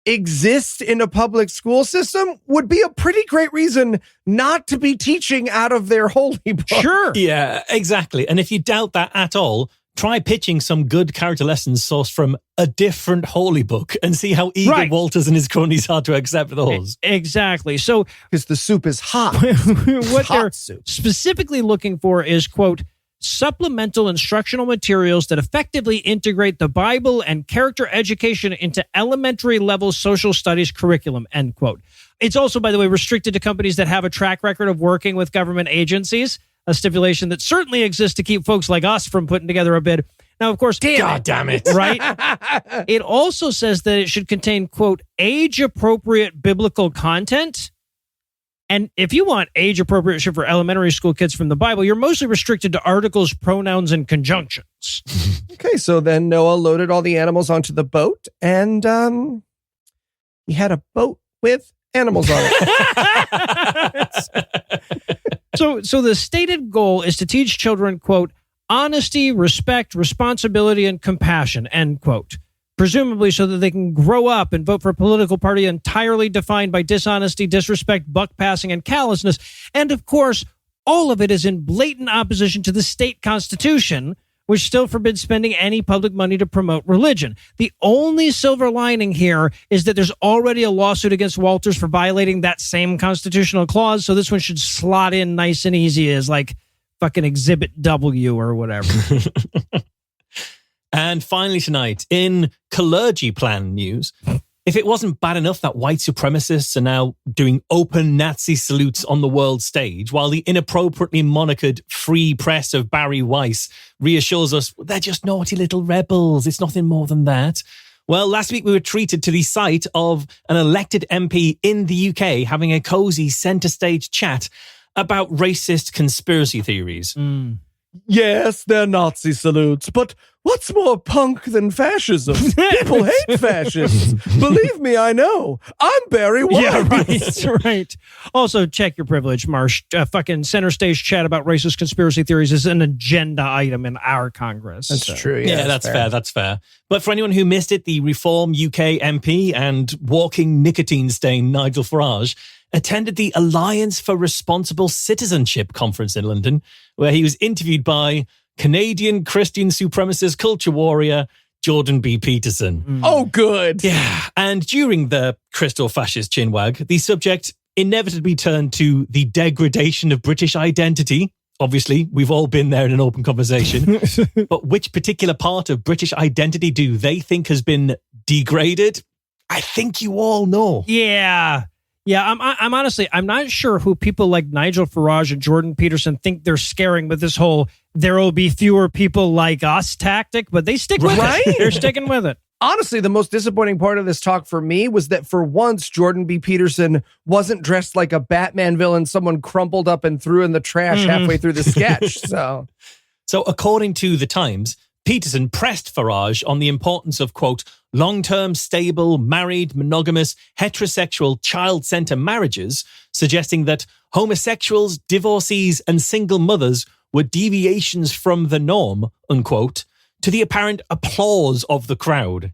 exist in a public school system would be a pretty great reason not to be teaching out of their holy book. Sure. Yeah, exactly. And if you doubt that at all, try pitching some good character lessons sourced from a different holy book and see how eager Walters and his cronies are to accept those. Exactly. So, because the soup is hot. What they're specifically looking for is, quote, supplemental instructional materials that effectively integrate the Bible and character education into elementary level social studies curriculum, end quote. It's also, by the way, restricted to companies that have a track record of working with government agencies, a stipulation that certainly exists to keep folks like us from putting together a bid. Now, of course, God damn it. Right? It also says that it should contain, quote, age-appropriate biblical content. And if you want age-appropriate shit for elementary school kids from the Bible, you're mostly restricted to articles, pronouns, and conjunctions. Okay, so then Noah loaded all the animals onto the boat, and he had a boat with animals on it. So the stated goal is to teach children, quote, honesty, respect, responsibility, and compassion, end quote. Presumably so that they can grow up and vote for a political party entirely defined by dishonesty, disrespect, buck passing, and callousness. And of course, all of it is in blatant opposition to the state constitution, which still forbids spending any public money to promote religion. The only silver lining here is that there's already a lawsuit against Walters for violating that same constitutional clause, so this one should slot in nice and easy as like fucking Exhibit W or whatever. And finally tonight, in clergy plan news, if it wasn't bad enough that white supremacists are now doing open Nazi salutes on the world stage, while the inappropriately monikered Free Press of Barry Weiss reassures us they're just naughty little rebels, it's nothing more than that. Well, last week we were treated to the sight of an elected MP in the UK having a cozy centre stage chat about racist conspiracy theories. Yes, they're Nazi salutes, but what's more punk than fascism? People hate fascists. Believe me, I know. I'm Barry Weiss. Yeah, right, right. Also, check your privilege, Marsh. Fucking center stage chat about racist conspiracy theories is an agenda item in our Congress. That's true. Yeah, that's fair. That's fair. But for anyone who missed it, the Reform UK MP and walking nicotine stain Nigel Farage attended the Alliance for Responsible Citizenship conference in London, where he was interviewed by Canadian Christian supremacist culture warrior Jordan B. Peterson. Oh, good. Yeah. And during the crystal fascist chinwag, the subject inevitably turned to the degradation of British identity. Obviously, we've all been there in an open conversation. But which particular part of British identity do they think has been degraded? I think you all know. Yeah. Yeah, I'm honestly, I'm not sure who people like Nigel Farage and Jordan Peterson think they're scaring with this whole "there will be fewer people like us" tactic, but they stick with it. They're sticking with it. Honestly, the most disappointing part of this talk for me was that for once, Jordan B. Peterson wasn't dressed like a Batman villain someone crumpled up and threw in the trash halfway through the sketch. So according to The Times, Peterson pressed Farage on the importance of, quote, long-term, stable, married, monogamous, heterosexual, child-centered marriages, suggesting that homosexuals, divorcees, and single mothers were deviations from the norm, unquote, to the apparent applause of the crowd.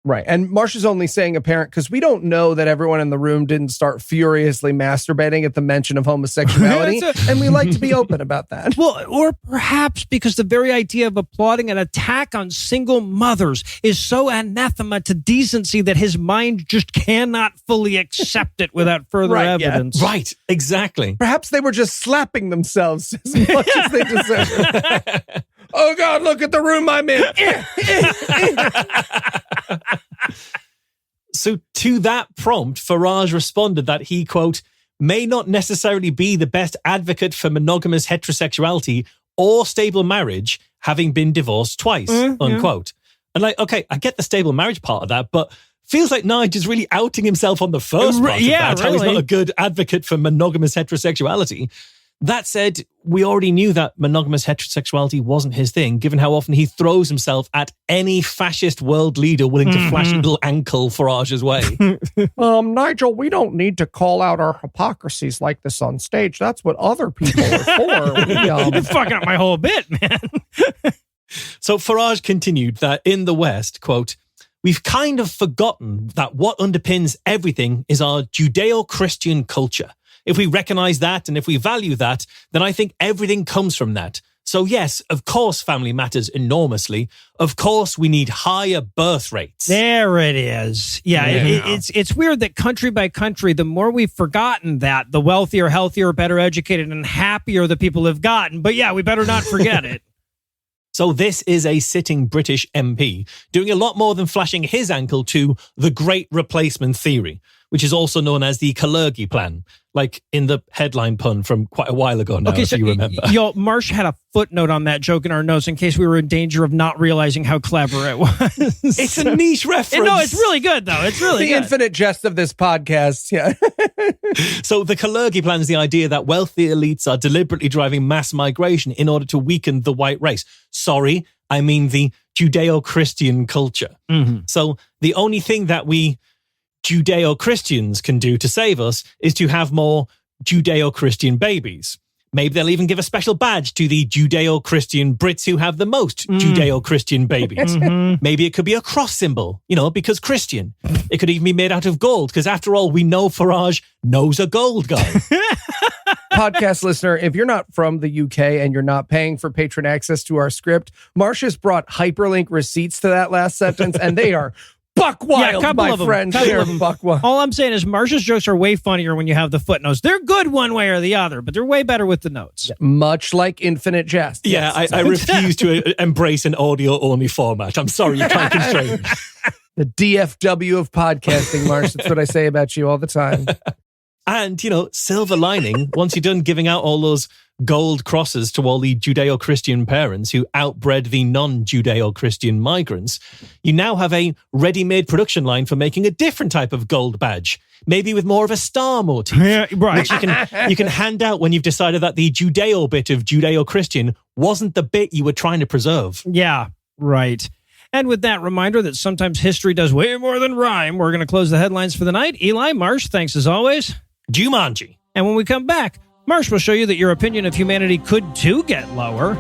Right. And Marsh is only saying apparent because we don't know that everyone in the room didn't start furiously masturbating at the mention of homosexuality. And we like to be open about that. Well, or perhaps because the very idea of applauding an attack on single mothers is so anathema to decency that his mind just cannot fully accept it without further evidence. Yeah. Right. Exactly. Perhaps they were just slapping themselves as much as they deserve. Oh, God, look at the room I'm in. So to that prompt, Farage responded that he, quote, may not necessarily be the best advocate for monogamous heterosexuality or stable marriage, having been divorced twice, unquote. And like, okay, I get the stable marriage part of that, but feels like Nige is really outing himself on the first part of that, how he's not a good advocate for monogamous heterosexuality. That said, we already knew that monogamous heterosexuality wasn't his thing, given how often he throws himself at any fascist world leader willing to flash a little ankle Farage's way. Nigel, we don't need to call out our hypocrisies like this on stage. That's what other people are for. You're fucking up my whole bit, man. So Farage continued that in the West, quote, we've kind of forgotten that what underpins everything is our Judeo-Christian culture. If we recognize that and if we value that, then I think everything comes from that. So yes, of course, family matters enormously. Of course, we need higher birth rates. There it is. Yeah. It's weird that country by country, the more we've forgotten that, the wealthier, healthier, better educated, and happier the people have gotten. But yeah, we better not forget it. So this is a sitting British MP doing a lot more than flashing his ankle to the Great Replacement Theory, which is also known as the Kalergi Plan, like in the headline pun from quite a while ago now, if you remember. Marsh had a footnote on that joke in our notes in case we were in danger of not realizing how clever it was. It's a niche reference. No, it's really good, though. It's really the infinite jest of this podcast, yeah. So the Kalergi Plan is the idea that wealthy elites are deliberately driving mass migration in order to weaken the white race. Sorry, I mean the Judeo-Christian culture. So the only thing that we Judeo-Christians can do to save us is to have more Judeo-Christian babies. Maybe they'll even give a special badge to the Judeo-Christian Brits who have the most Judeo-Christian babies. Maybe it could be a cross symbol, because Christian. It could even be made out of gold, because after all, we know Farage knows a gold guy. Podcast listener, if you're not from the UK and you're not paying for patron access to our script, Marcia's brought hyperlink receipts to that last sentence, and they are buck wild, my friend. They're buck wild. All I'm saying is Marcia's jokes are way funnier when you have the footnotes. They're good one way or the other, but they're way better with the notes. Much like Infinite Jest. Yeah, yes. I refuse to embrace an audio-only format. I'm sorry, you can't constrain me. The DFW of podcasting, Marsh. That's what I say about you all the time. And, silver lining, once you're done giving out all those gold crosses to all the Judeo-Christian parents who outbred the non-Judeo-Christian migrants, you now have a ready-made production line for making a different type of gold badge, maybe with more of a star motif, right. which you can hand out when you've decided that the Judeo bit of Judeo-Christian wasn't the bit you were trying to preserve. Yeah, right. And with that reminder that sometimes history does way more than rhyme, we're going to close the headlines for the night. Eli, Marsh, thanks as always. Jumanji. And when we come back, Marsh will show you that your opinion of humanity could too get lower.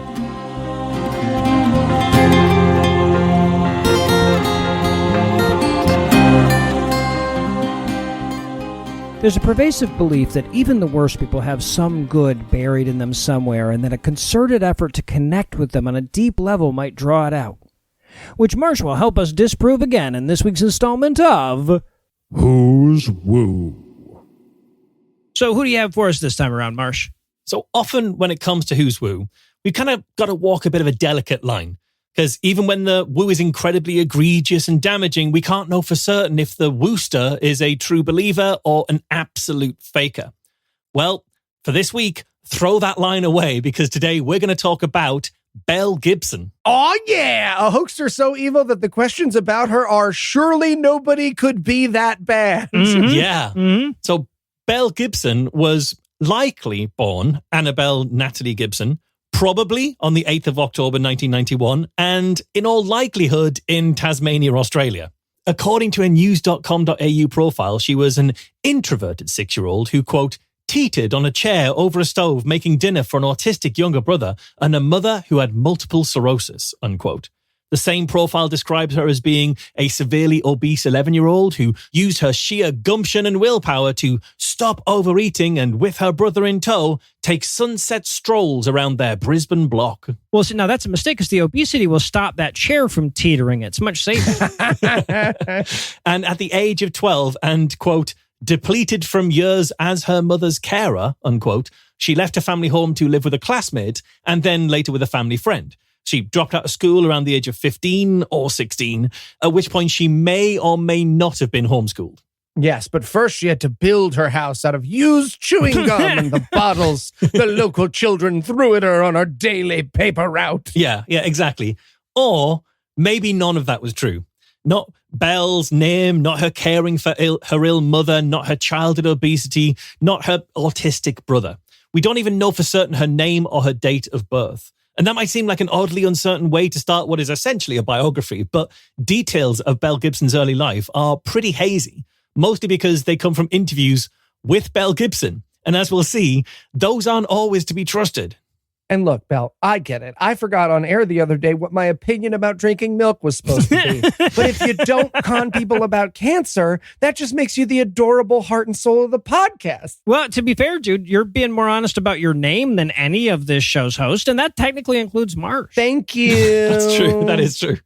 There's a pervasive belief that even the worst people have some good buried in them somewhere, and that a concerted effort to connect with them on a deep level might draw it out. Which Marsh will help us disprove again in this week's installment of Who's Woo? So who do you have for us this time around, Marsh? So often when it comes to Who's Woo, we've kind of got to walk a bit of a delicate line. Because even when the woo is incredibly egregious and damaging, we can't know for certain if the wooster is a true believer or an absolute faker. Well, for this week, throw that line away, because today we're going to talk about Belle Gibson. Oh, yeah. A hoaxer so evil that the questions about her are surely nobody could be that bad. Yeah. So Belle Gibson was likely born Annabelle Natalie Gibson, probably on the 8th of October 1991, and in all likelihood in Tasmania, Australia. According to a news.com.au profile, she was an introverted 6-year-old who, quote, teetered on a chair over a stove making dinner for an autistic younger brother and a mother who had multiple sclerosis, unquote. The same profile describes her as being a severely obese 11-year-old who used her sheer gumption and willpower to stop overeating and, with her brother in tow, take sunset strolls around their Brisbane block. Well, see, now that's a mistake because the obesity will stop that chair from teetering. It's much safer. And at the age of 12 and, quote, depleted from years as her mother's carer, unquote, she left her family home to live with a classmate and then later with a family friend. She dropped out of school around the age of 15 or 16, at which point she may or may not have been homeschooled. Yes, but first she had to build her house out of used chewing gum and the bottles the local children threw at her on her daily paper route. Yeah, exactly. Or maybe none of that was true. Not Belle's name, not her caring for her ill mother, not her childhood obesity, not her autistic brother. We don't even know for certain her name or her date of birth. And that might seem like an oddly uncertain way to start what is essentially a biography, but details of Belle Gibson's early life are pretty hazy, mostly because they come from interviews with Belle Gibson. And as we'll see, those aren't always to be trusted. And look, Belle, I get it. I forgot on air the other day what my opinion about drinking milk was supposed to be. But if you don't con people about cancer, that just makes you the adorable heart and soul of the podcast. Well, to be fair, dude, you're being more honest about your name than any of this show's host, and that technically includes Marsh. Thank you. That's true. That is true.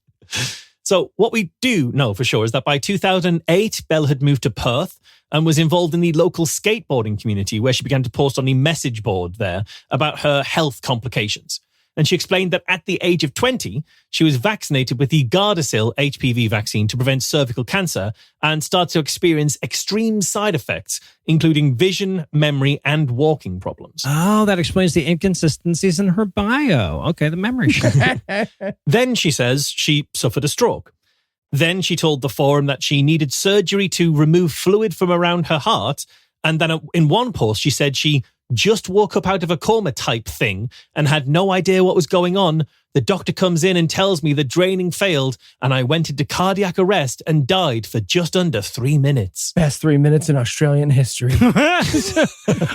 So what we do know for sure is that by 2008, Belle had moved to Perth and was involved in the local skateboarding community where she began to post on the message board there about her health complications. And she explained that at the age of 20, she was vaccinated with the Gardasil HPV vaccine to prevent cervical cancer and started to experience extreme side effects, including vision, memory, and walking problems. Oh, that explains the inconsistencies in her bio. Okay, the memory sheet. Then she says she suffered a stroke. Then she told the forum that she needed surgery to remove fluid from around her heart. And then in one post, she said she just woke up out of a coma type thing and had no idea what was going on. The doctor comes in and tells me the draining failed and I went into cardiac arrest and died for just under 3 minutes. Best 3 minutes in Australian history.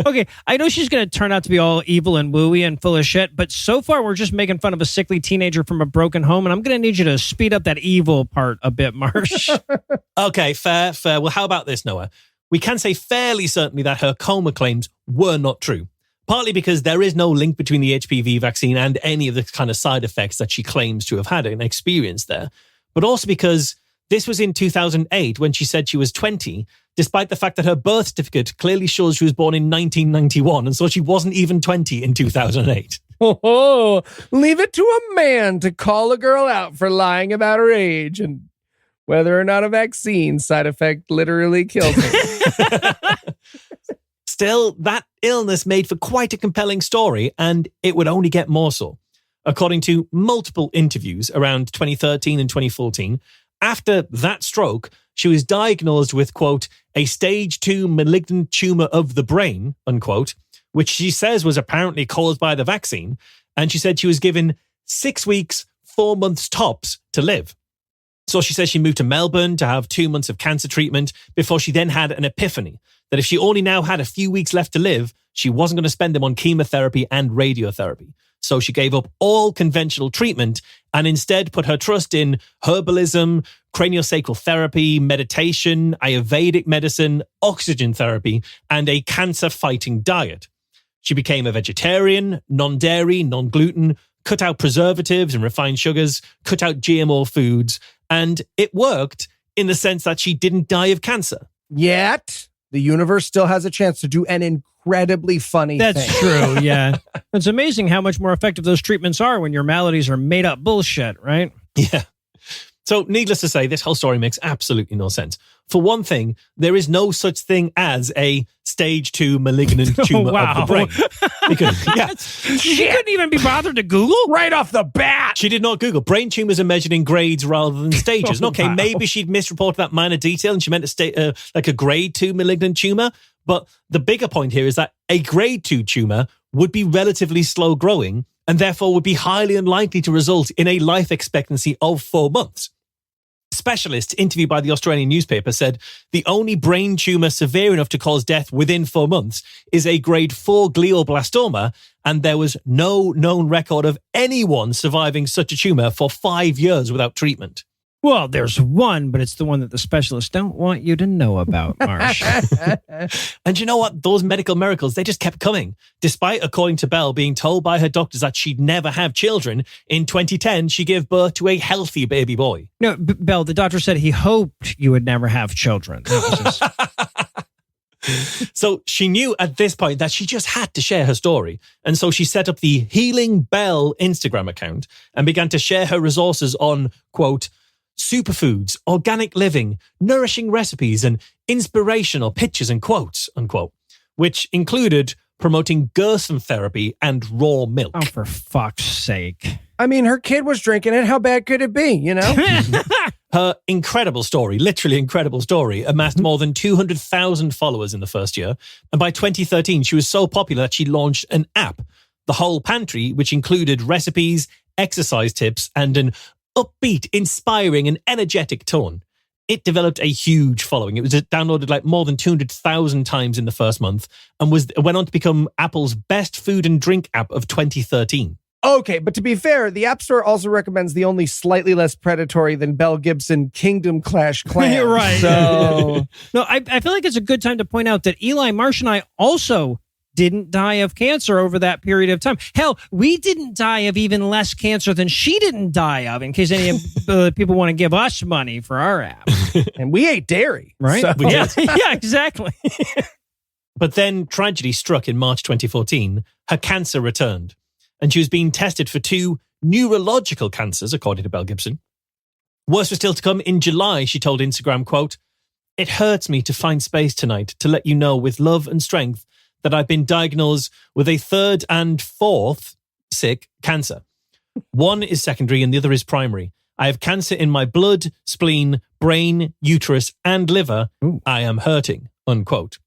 Okay, I know she's going to turn out to be all evil and wooey and full of shit, but so far we're just making fun of a sickly teenager from a broken home, and I'm going to need you to speed up that evil part a bit, Marsh. Okay, fair. Well, how about this, Noah? We can say fairly certainly that her coma claims were not true. Partly because there is no link between the HPV vaccine and any of the kind of side effects that she claims to have had and experienced there. But also because this was in 2008 when she said she was 20, despite the fact that her birth certificate clearly shows she was born in 1991, and so she wasn't even 20 in 2008. Oh, leave it to a man to call a girl out for lying about her age and whether or not a vaccine side effect literally kills her. Still, that illness made for quite a compelling story, and it would only get more so. According to multiple interviews around 2013 and 2014, after that stroke, she was diagnosed with, quote, a stage 2 malignant tumor of the brain, unquote, which she says was apparently caused by the vaccine. And she said she was given 6 weeks, 4 months tops to live. So she says she moved to Melbourne to have 2 months of cancer treatment before she then had an epiphany that if she only now had a few weeks left to live, she wasn't going to spend them on chemotherapy and radiotherapy. So she gave up all conventional treatment and instead put her trust in herbalism, craniosacral therapy, meditation, Ayurvedic medicine, oxygen therapy, and a cancer-fighting diet. She became a vegetarian, non-dairy, non-gluten, cut out preservatives and refined sugars, cut out GMO foods, and it worked in the sense that she didn't die of cancer. Yet, the universe still has a chance to do an incredibly funny thing. That's true, yeah. It's amazing how much more effective those treatments are when your maladies are made up bullshit, right? Yeah. So needless to say, this whole story makes absolutely no sense. For one thing, there is no such thing as a stage 2 malignant tumor of the brain. Because, she couldn't even be bothered to Google? Right off the bat. She did not Google. Brain tumors are measured in grades rather than stages. And okay, maybe she'd misreported that minor detail and she meant to like a grade 2 malignant tumor. But the bigger point here is that a grade 2 tumor would be relatively slow growing and therefore would be highly unlikely to result in a life expectancy of 4 months. Specialists interviewed by the Australian newspaper said the only brain tumour severe enough to cause death within 4 months is a grade 4 glioblastoma, and there was no known record of anyone surviving such a tumour for 5 years without treatment. Well, there's one, but it's the one that the specialists don't want you to know about, Marsh. And you know what? Those medical miracles, they just kept coming. Despite, according to Belle, being told by her doctors that she'd never have children, in 2010, she gave birth to a healthy baby boy. No, Belle, the doctor said he hoped you would never have children. So she knew at this point that she just had to share her story. And so she set up the Healing Belle Instagram account and began to share her resources on, quote, superfoods, organic living, nourishing recipes, and inspirational pictures and quotes, unquote, which included promoting Gerson therapy and raw milk. Oh, for fuck's sake. I mean, her kid was drinking it. How bad could it be, you know? Her incredible story, literally incredible story, amassed more than 200,000 followers in the first year. And by 2013, she was so popular that she launched an app, The Whole Pantry, which included recipes, exercise tips, and an upbeat, inspiring, and energetic tone. It developed a huge following. It was downloaded like more than 200,000 times in the first month and went on to become Apple's best food and drink app of 2013. Okay, but to be fair, the App Store also recommends the only slightly less predatory than Belle Gibson Kingdom Clash Clan. You're right. So, no, I feel like it's a good time to point out that Eli, Marsh, and I also didn't die of cancer over that period of time. Hell, we didn't die of even less cancer than she didn't die of, in case any of the people want to give us money for our app. And we ate dairy. Right? So. Yeah, yeah, exactly. But then tragedy struck in March 2014. Her cancer returned, and she was being tested for 2 neurological cancers, according to Belle Gibson. Worse was still to come. In July, she told Instagram, quote, "It hurts me to find space tonight to let you know with love and strength that I've been diagnosed with a 3rd and 4th sick cancer. One is secondary and the other is primary. I have cancer in my blood, spleen, brain, uterus, and liver. Ooh. I am hurting," unquote.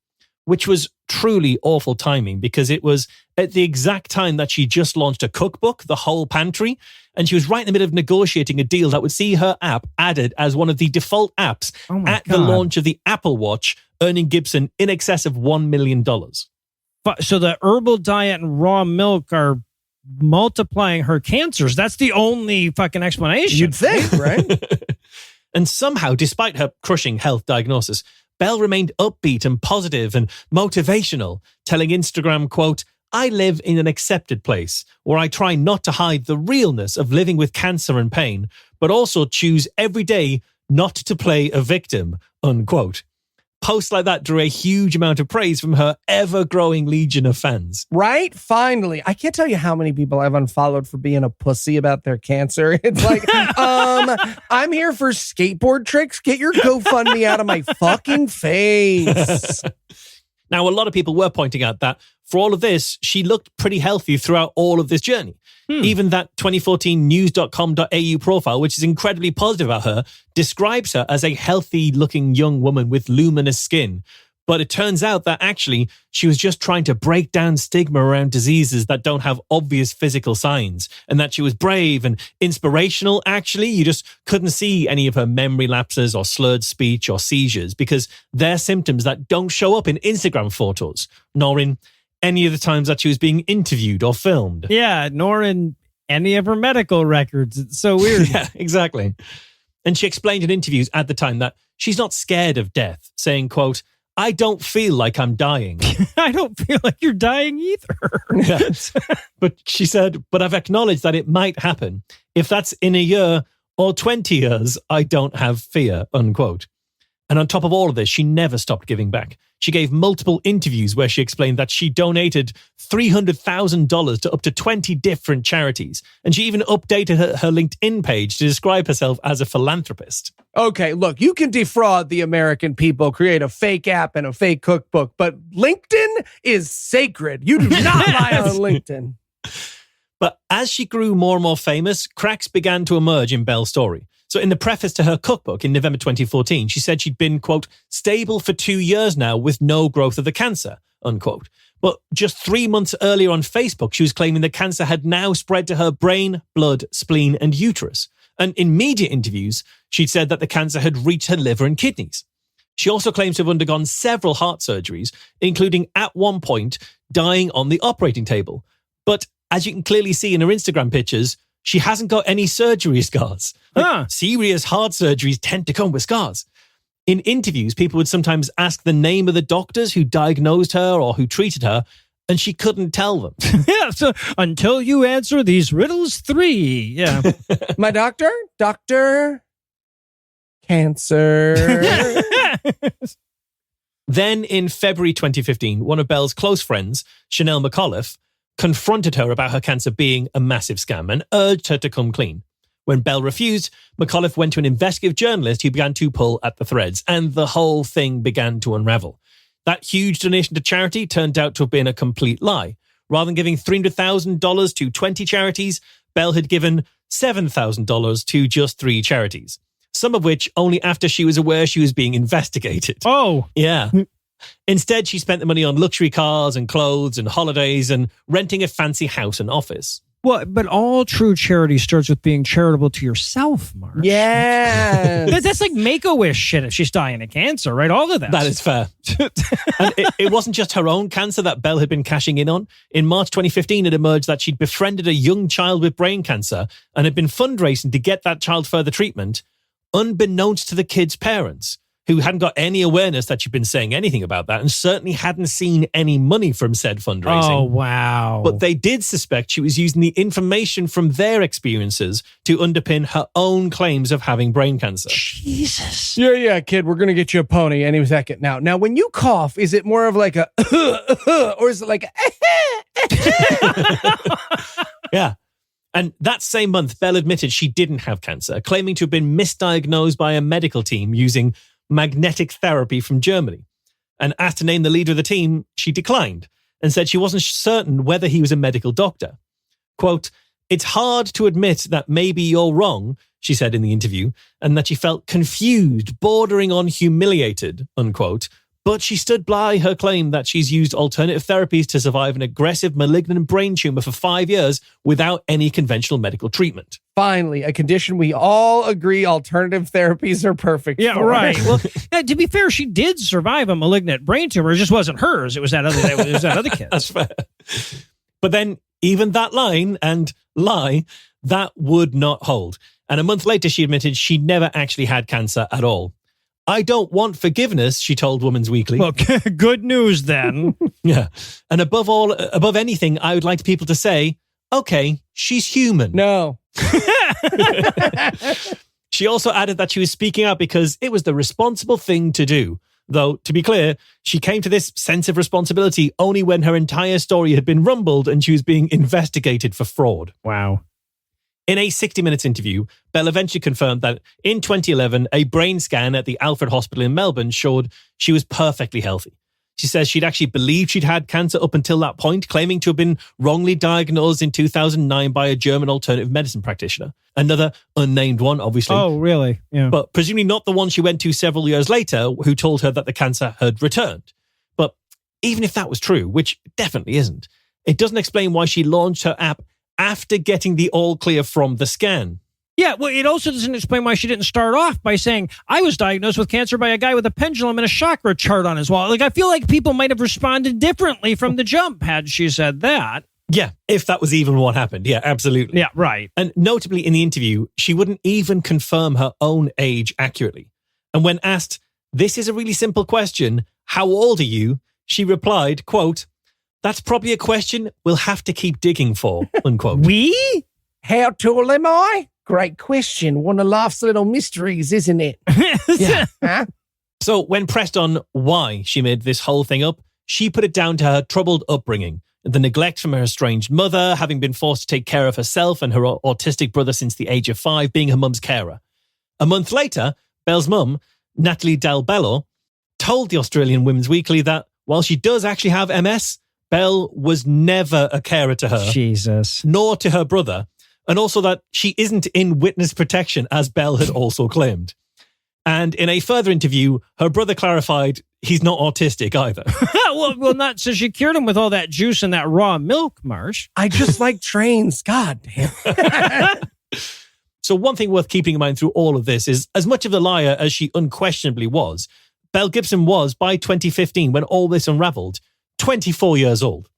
Which was truly awful timing because it was at the exact time that she just launched a cookbook, The Whole Pantry, and she was right in the middle of negotiating a deal that would see her app added as one of the default apps at the launch of the Apple Watch, earning Gibson in excess of $1 million. So the herbal diet and raw milk are multiplying her cancers. That's the only fucking explanation. You'd think, right? And somehow, despite her crushing health diagnosis, Belle remained upbeat and positive and motivational, telling Instagram, quote, "I live in an accepted place where I try not to hide the realness of living with cancer and pain, but also choose every day not to play a victim," unquote. Posts like that drew a huge amount of praise from her ever-growing legion of fans. Right? Finally. I can't tell you how many people I've unfollowed for being a pussy about their cancer. It's like, I'm here for skateboard tricks. Get your GoFundMe out of my fucking face. Now, a lot of people were pointing out that for all of this, she looked pretty healthy throughout all of this journey. Even that 2014 news.com.au profile, which is incredibly positive about her, describes her as a healthy-looking young woman with luminous skin. But it turns out that actually she was just trying to break down stigma around diseases that don't have obvious physical signs, and that she was brave and inspirational. Actually, you just couldn't see any of her memory lapses or slurred speech or seizures because they're symptoms that don't show up in Instagram photos, nor in any of the times that she was being interviewed or filmed. Yeah, nor in any of her medical records. It's so weird. Yeah, exactly. And she explained in interviews at the time that she's not scared of death, saying, quote, "I don't feel like I'm dying." I don't feel like you're dying either. Yes. But she said, "But I've acknowledged that it might happen. If that's in a year or 20 years, I don't have fear," unquote. And on top of all of this, she never stopped giving back. She gave multiple interviews where she explained that she donated $300,000 to up to 20 different charities. And she even updated her LinkedIn page to describe herself as a philanthropist. Okay, look, you can defraud the American people, create a fake app and a fake cookbook, but LinkedIn is sacred. You do not lie on LinkedIn. But as she grew more and more famous, cracks began to emerge in Belle's story. So in the preface to her cookbook in November 2014, she said she'd been, quote, stable for 2 years now with no growth of the cancer, unquote. But just 3 months earlier on Facebook, she was claiming the cancer had now spread to her brain, blood, spleen, and uterus. And in media interviews, she'd said that the cancer had reached her liver and kidneys. She also claims to have undergone several heart surgeries, including at one point dying on the operating table. But as you can clearly see in her Instagram pictures, she hasn't got any surgery scars. Serious heart surgeries tend to come with scars. In interviews, people would sometimes ask the name of the doctors who diagnosed her or who treated her, and she couldn't tell them. Yeah, so until you answer these riddles 3. Yeah. My doctor? Doctor? Cancer. Then in February 2015, one of Belle's close friends, Chanel McAuliffe, confronted her about her cancer being a massive scam and urged her to come clean. When Belle refused, McAuliffe went to an investigative journalist who began to pull at the threads, and the whole thing began to unravel. That huge donation to charity turned out to have been a complete lie. Rather than giving $300,000 to 20 charities, Belle had given $7,000 to just 3 charities, some of which only after she was aware she was being investigated. Oh. Yeah. Instead, she spent the money on luxury cars and clothes and holidays and renting a fancy house and office. Well, but all true charity starts with being charitable to yourself, Mark. Yeah. That's like Make-A-Wish shit if she's dying of cancer, right? All of that. That is fair. And it wasn't just her own cancer that Belle had been cashing in on. In March 2015, it emerged that she'd befriended a young child with brain cancer and had been fundraising to get that child further treatment, unbeknownst to the kid's parents, who hadn't got any awareness that she'd been saying anything about that and certainly hadn't seen any money from said fundraising. Oh, wow. But they did suspect she was using the information from their experiences to underpin her own claims of having brain cancer. Jesus. Yeah, kid, we're going to get you a pony any second now. Now, when you cough, is it more of like a or is it like a Yeah. And that same month, Belle admitted she didn't have cancer, claiming to have been misdiagnosed by a medical team using magnetic therapy from Germany. And asked to name the leader of the team, she declined and said she wasn't certain whether he was a medical doctor. Quote, "It's hard to admit that maybe you're wrong," she said in the interview, and that she felt confused, bordering on humiliated, unquote. But she stood by her claim that she's used alternative therapies to survive an aggressive malignant brain tumor for 5 years without any conventional medical treatment. Finally, a condition we all agree alternative therapies are perfect Yeah, for. right. Well, to be fair, she did survive a malignant brain tumor. It just wasn't hers. It was that other kid. That's fair. But then even that line and lie, that would not hold. And a month later, she admitted she'd never actually had cancer at all. "I don't want forgiveness," she told Woman's Weekly. Well, good news then. Yeah. "And above anything, I would like people to say, okay, she's human." No. She also added that she was speaking out because it was the responsible thing to do. Though, to be clear, she came to this sense of responsibility only when her entire story had been rumbled and she was being investigated for fraud. Wow. In a 60 Minutes interview, Belle eventually confirmed that in 2011, a brain scan at the Alfred Hospital in Melbourne showed she was perfectly healthy. She says she'd actually believed she'd had cancer up until that point, claiming to have been wrongly diagnosed in 2009 by a German alternative medicine practitioner. Another unnamed one, obviously. Oh, really? Yeah. But presumably not the one she went to several years later, who told her that the cancer had returned. But even if that was true, which definitely isn't, it doesn't explain why she launched her app after getting the all clear from the scan. Yeah, well, it also doesn't explain why she didn't start off by saying, I was diagnosed with cancer by a guy with a pendulum and a chakra chart on his wall. Like, I feel like people might have responded differently from the jump had she said that. Yeah, if that was even what happened. Yeah, absolutely. Yeah, right. And notably in the interview, she wouldn't even confirm her own age accurately. And when asked, "This is a really simple question, how old are you?" she replied, quote, "That's probably a question we'll have to keep digging for," unquote. We? How tall am I? Great question. One of life's little mysteries, isn't it? Yeah. Huh? So when pressed on why she made this whole thing up, she put it down to her troubled upbringing, the neglect from her estranged mother, having been forced to take care of herself and her autistic brother since the age of 5, being her mum's carer. A month later, Belle's mum, Natalie Dalbello, told the Australian Women's Weekly that while she does actually have MS, Belle was never a carer to her. Jesus. Nor to her brother, and also that she isn't in witness protection, as Belle had also claimed. And in a further interview, her brother clarified he's not autistic either. well, not so she cured him with all that juice and that raw milk, Marsh. I just like trains. God damn. So one thing worth keeping in mind through all of this is, as much of a liar as she unquestionably was, Belle Gibson was, by 2015, when all this unraveled, 24 years old.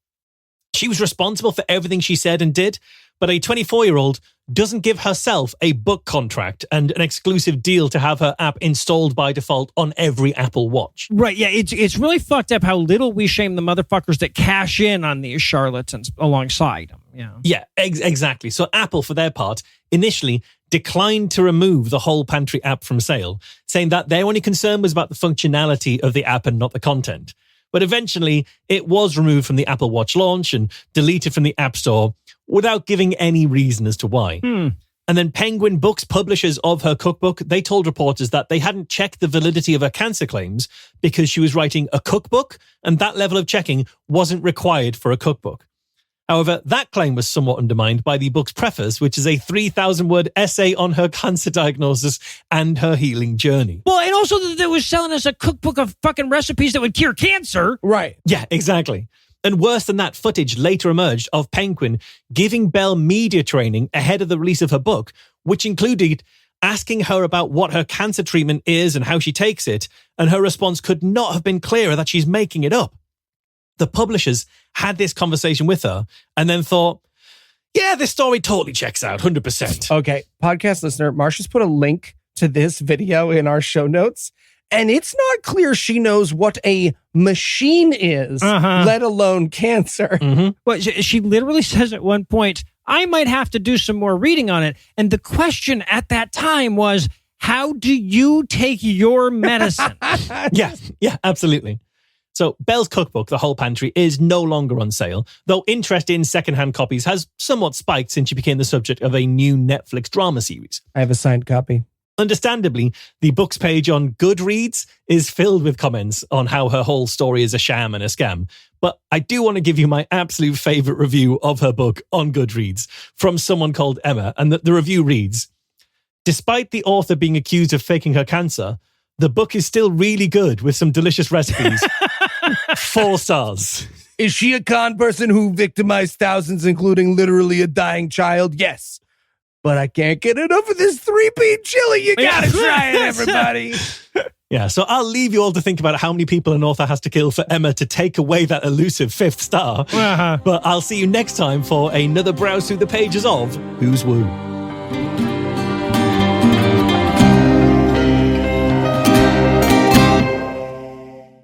She was responsible for everything she said and did, but a 24-year-old doesn't give herself a book contract and an exclusive deal to have her app installed by default on every Apple Watch. Right, yeah, it's really fucked up how little we shame the motherfuckers that cash in on these charlatans alongside them. Yeah, exactly. So Apple, for their part, initially declined to remove the whole Pantry app from sale, saying that their only concern was about the functionality of the app and not the content. But eventually, it was removed from the Apple Watch launch and deleted from the App Store without giving any reason as to why. And then Penguin Books, publishers of her cookbook, they told reporters that they hadn't checked the validity of her cancer claims because she was writing a cookbook, and that level of checking wasn't required for a cookbook. However, that claim was somewhat undermined by the book's preface, which is a 3,000-word essay on her cancer diagnosis and her healing journey. Well, and also that they was selling us a cookbook of fucking recipes that would cure cancer. Right. Yeah, exactly. And worse than that, footage later emerged of Penguin giving Belle media training ahead of the release of her book, which included asking her about what her cancer treatment is and how she takes it, and her response could not have been clearer that she's making it up. The publishers had this conversation with her and then thought, yeah, this story totally checks out, 100%. Okay, podcast listener, Marsha's put a link to this video in our show notes, and it's not clear she knows what a machine is, let alone cancer. But she literally says at one point, I might have to do some more reading on it. And the question at that time was, how do you take your medicine? Yeah, absolutely. So Belle's cookbook, The Whole Pantry, is no longer on sale, though interest in secondhand copies has somewhat spiked since she became the subject of a new Netflix drama series. I have a signed copy. Understandably, the book's page on Goodreads is filled with comments on how her whole story is a sham and a scam. But I do want to give you my absolute favorite review of her book on Goodreads from someone called Emma. And the review reads, despite the author being accused of faking her cancer, the book is still really good with some delicious recipes. 4 stars. Is she a con person who victimized thousands, including literally a dying child? Yes. But I can't get enough of this 3-bean chili. You gotta try it, everybody. Yeah, so I'll leave you all to think about how many people an author has to kill for Emma to take away that elusive 5th star. But I'll see you next time for another browse through the pages of Who's Woo.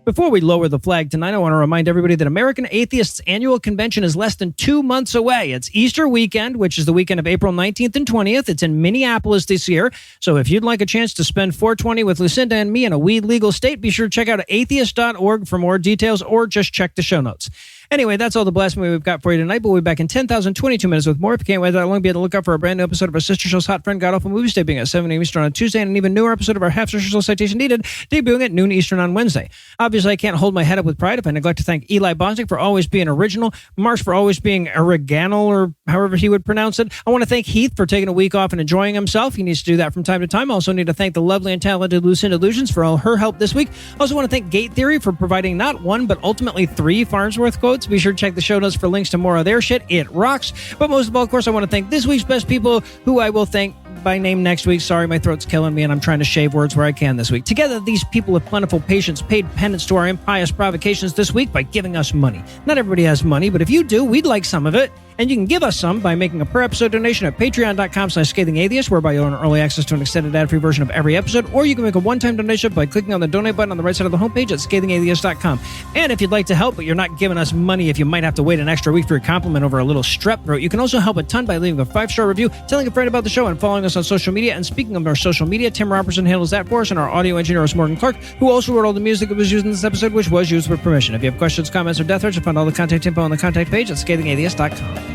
Before we lower the flag tonight, I want to remind everybody that American Atheists' annual convention is less than 2 months away. It's Easter weekend, which is the weekend of April 19th and 20th. It's in Minneapolis this year. So if you'd like a chance to spend $420 with Lucinda and me in a weed legal state, be sure to check out atheist.org for more details or just check the show notes. Anyway, that's all the blasphemy we've got for you tonight, but we'll be back in 10,022 minutes with more. If you can't wait that long, be on the lookout for a brand new episode of our sister show's Hot Friend God Awful Movies, debuting at 7 a.m. Eastern on Tuesday, and an even newer episode of our half-sister show Citation Needed, debuting at noon Eastern on Wednesday. Obviously, I can't hold my head up with pride if I neglect to thank Eli Bonsick for always being original, Marsh for always being oregano, or however he would pronounce it. I want to thank Heath for taking a week off and enjoying himself. He needs to do that from time to time. I also need to thank the lovely and talented Lucinda Lugeons for all her help this week. I also want to thank Gate Theory for providing not one, but ultimately 3 Farnsworth quotes. Be sure to check the show notes for links to more of their shit. It rocks. But most of all, of course, I want to thank this week's best people, who I will thank by name next week. Sorry, my throat's killing me and I'm trying to shave words where I can this week. Together, these people with plentiful patience paid penance to our impious provocations this week by giving us money. Not everybody has money, but if you do, we'd like some of it. And you can give us some by making a per-episode donation at patreon.com/scathingatheist, whereby you'll earn early access to an extended ad-free version of every episode, or you can make a one-time donation by clicking on the donate button on the right side of the homepage at scathingatheist.com. And if you'd like to help, but you're not giving us money, if you might have to wait an extra week for your compliment over a little strep throat, you can also help a ton by leaving a 5-star review, telling a friend about the show, and following us on social media. And speaking of our social media, Tim Robertson handles that for us, and our audio engineer is Morgan Clark, who also wrote all the music that was used in this episode, which was used with permission. If you have questions, comments, or death threats, you'll find all the contact info on the contact page at scathingatheist.com.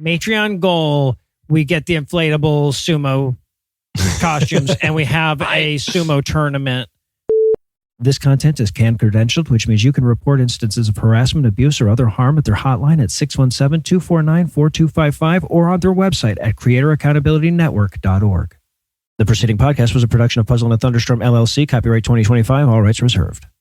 Matreon goal, we get the inflatable sumo costumes and we have a sumo tournament. This content is CAN credentialed, which means you can report instances of harassment, abuse, or other harm at their hotline at 617-249-4255 or on their website at creatoraccountabilitynetwork.org. The preceding podcast was a production of Puzzle and a Thunderstorm LLC, copyright 2025, all rights reserved.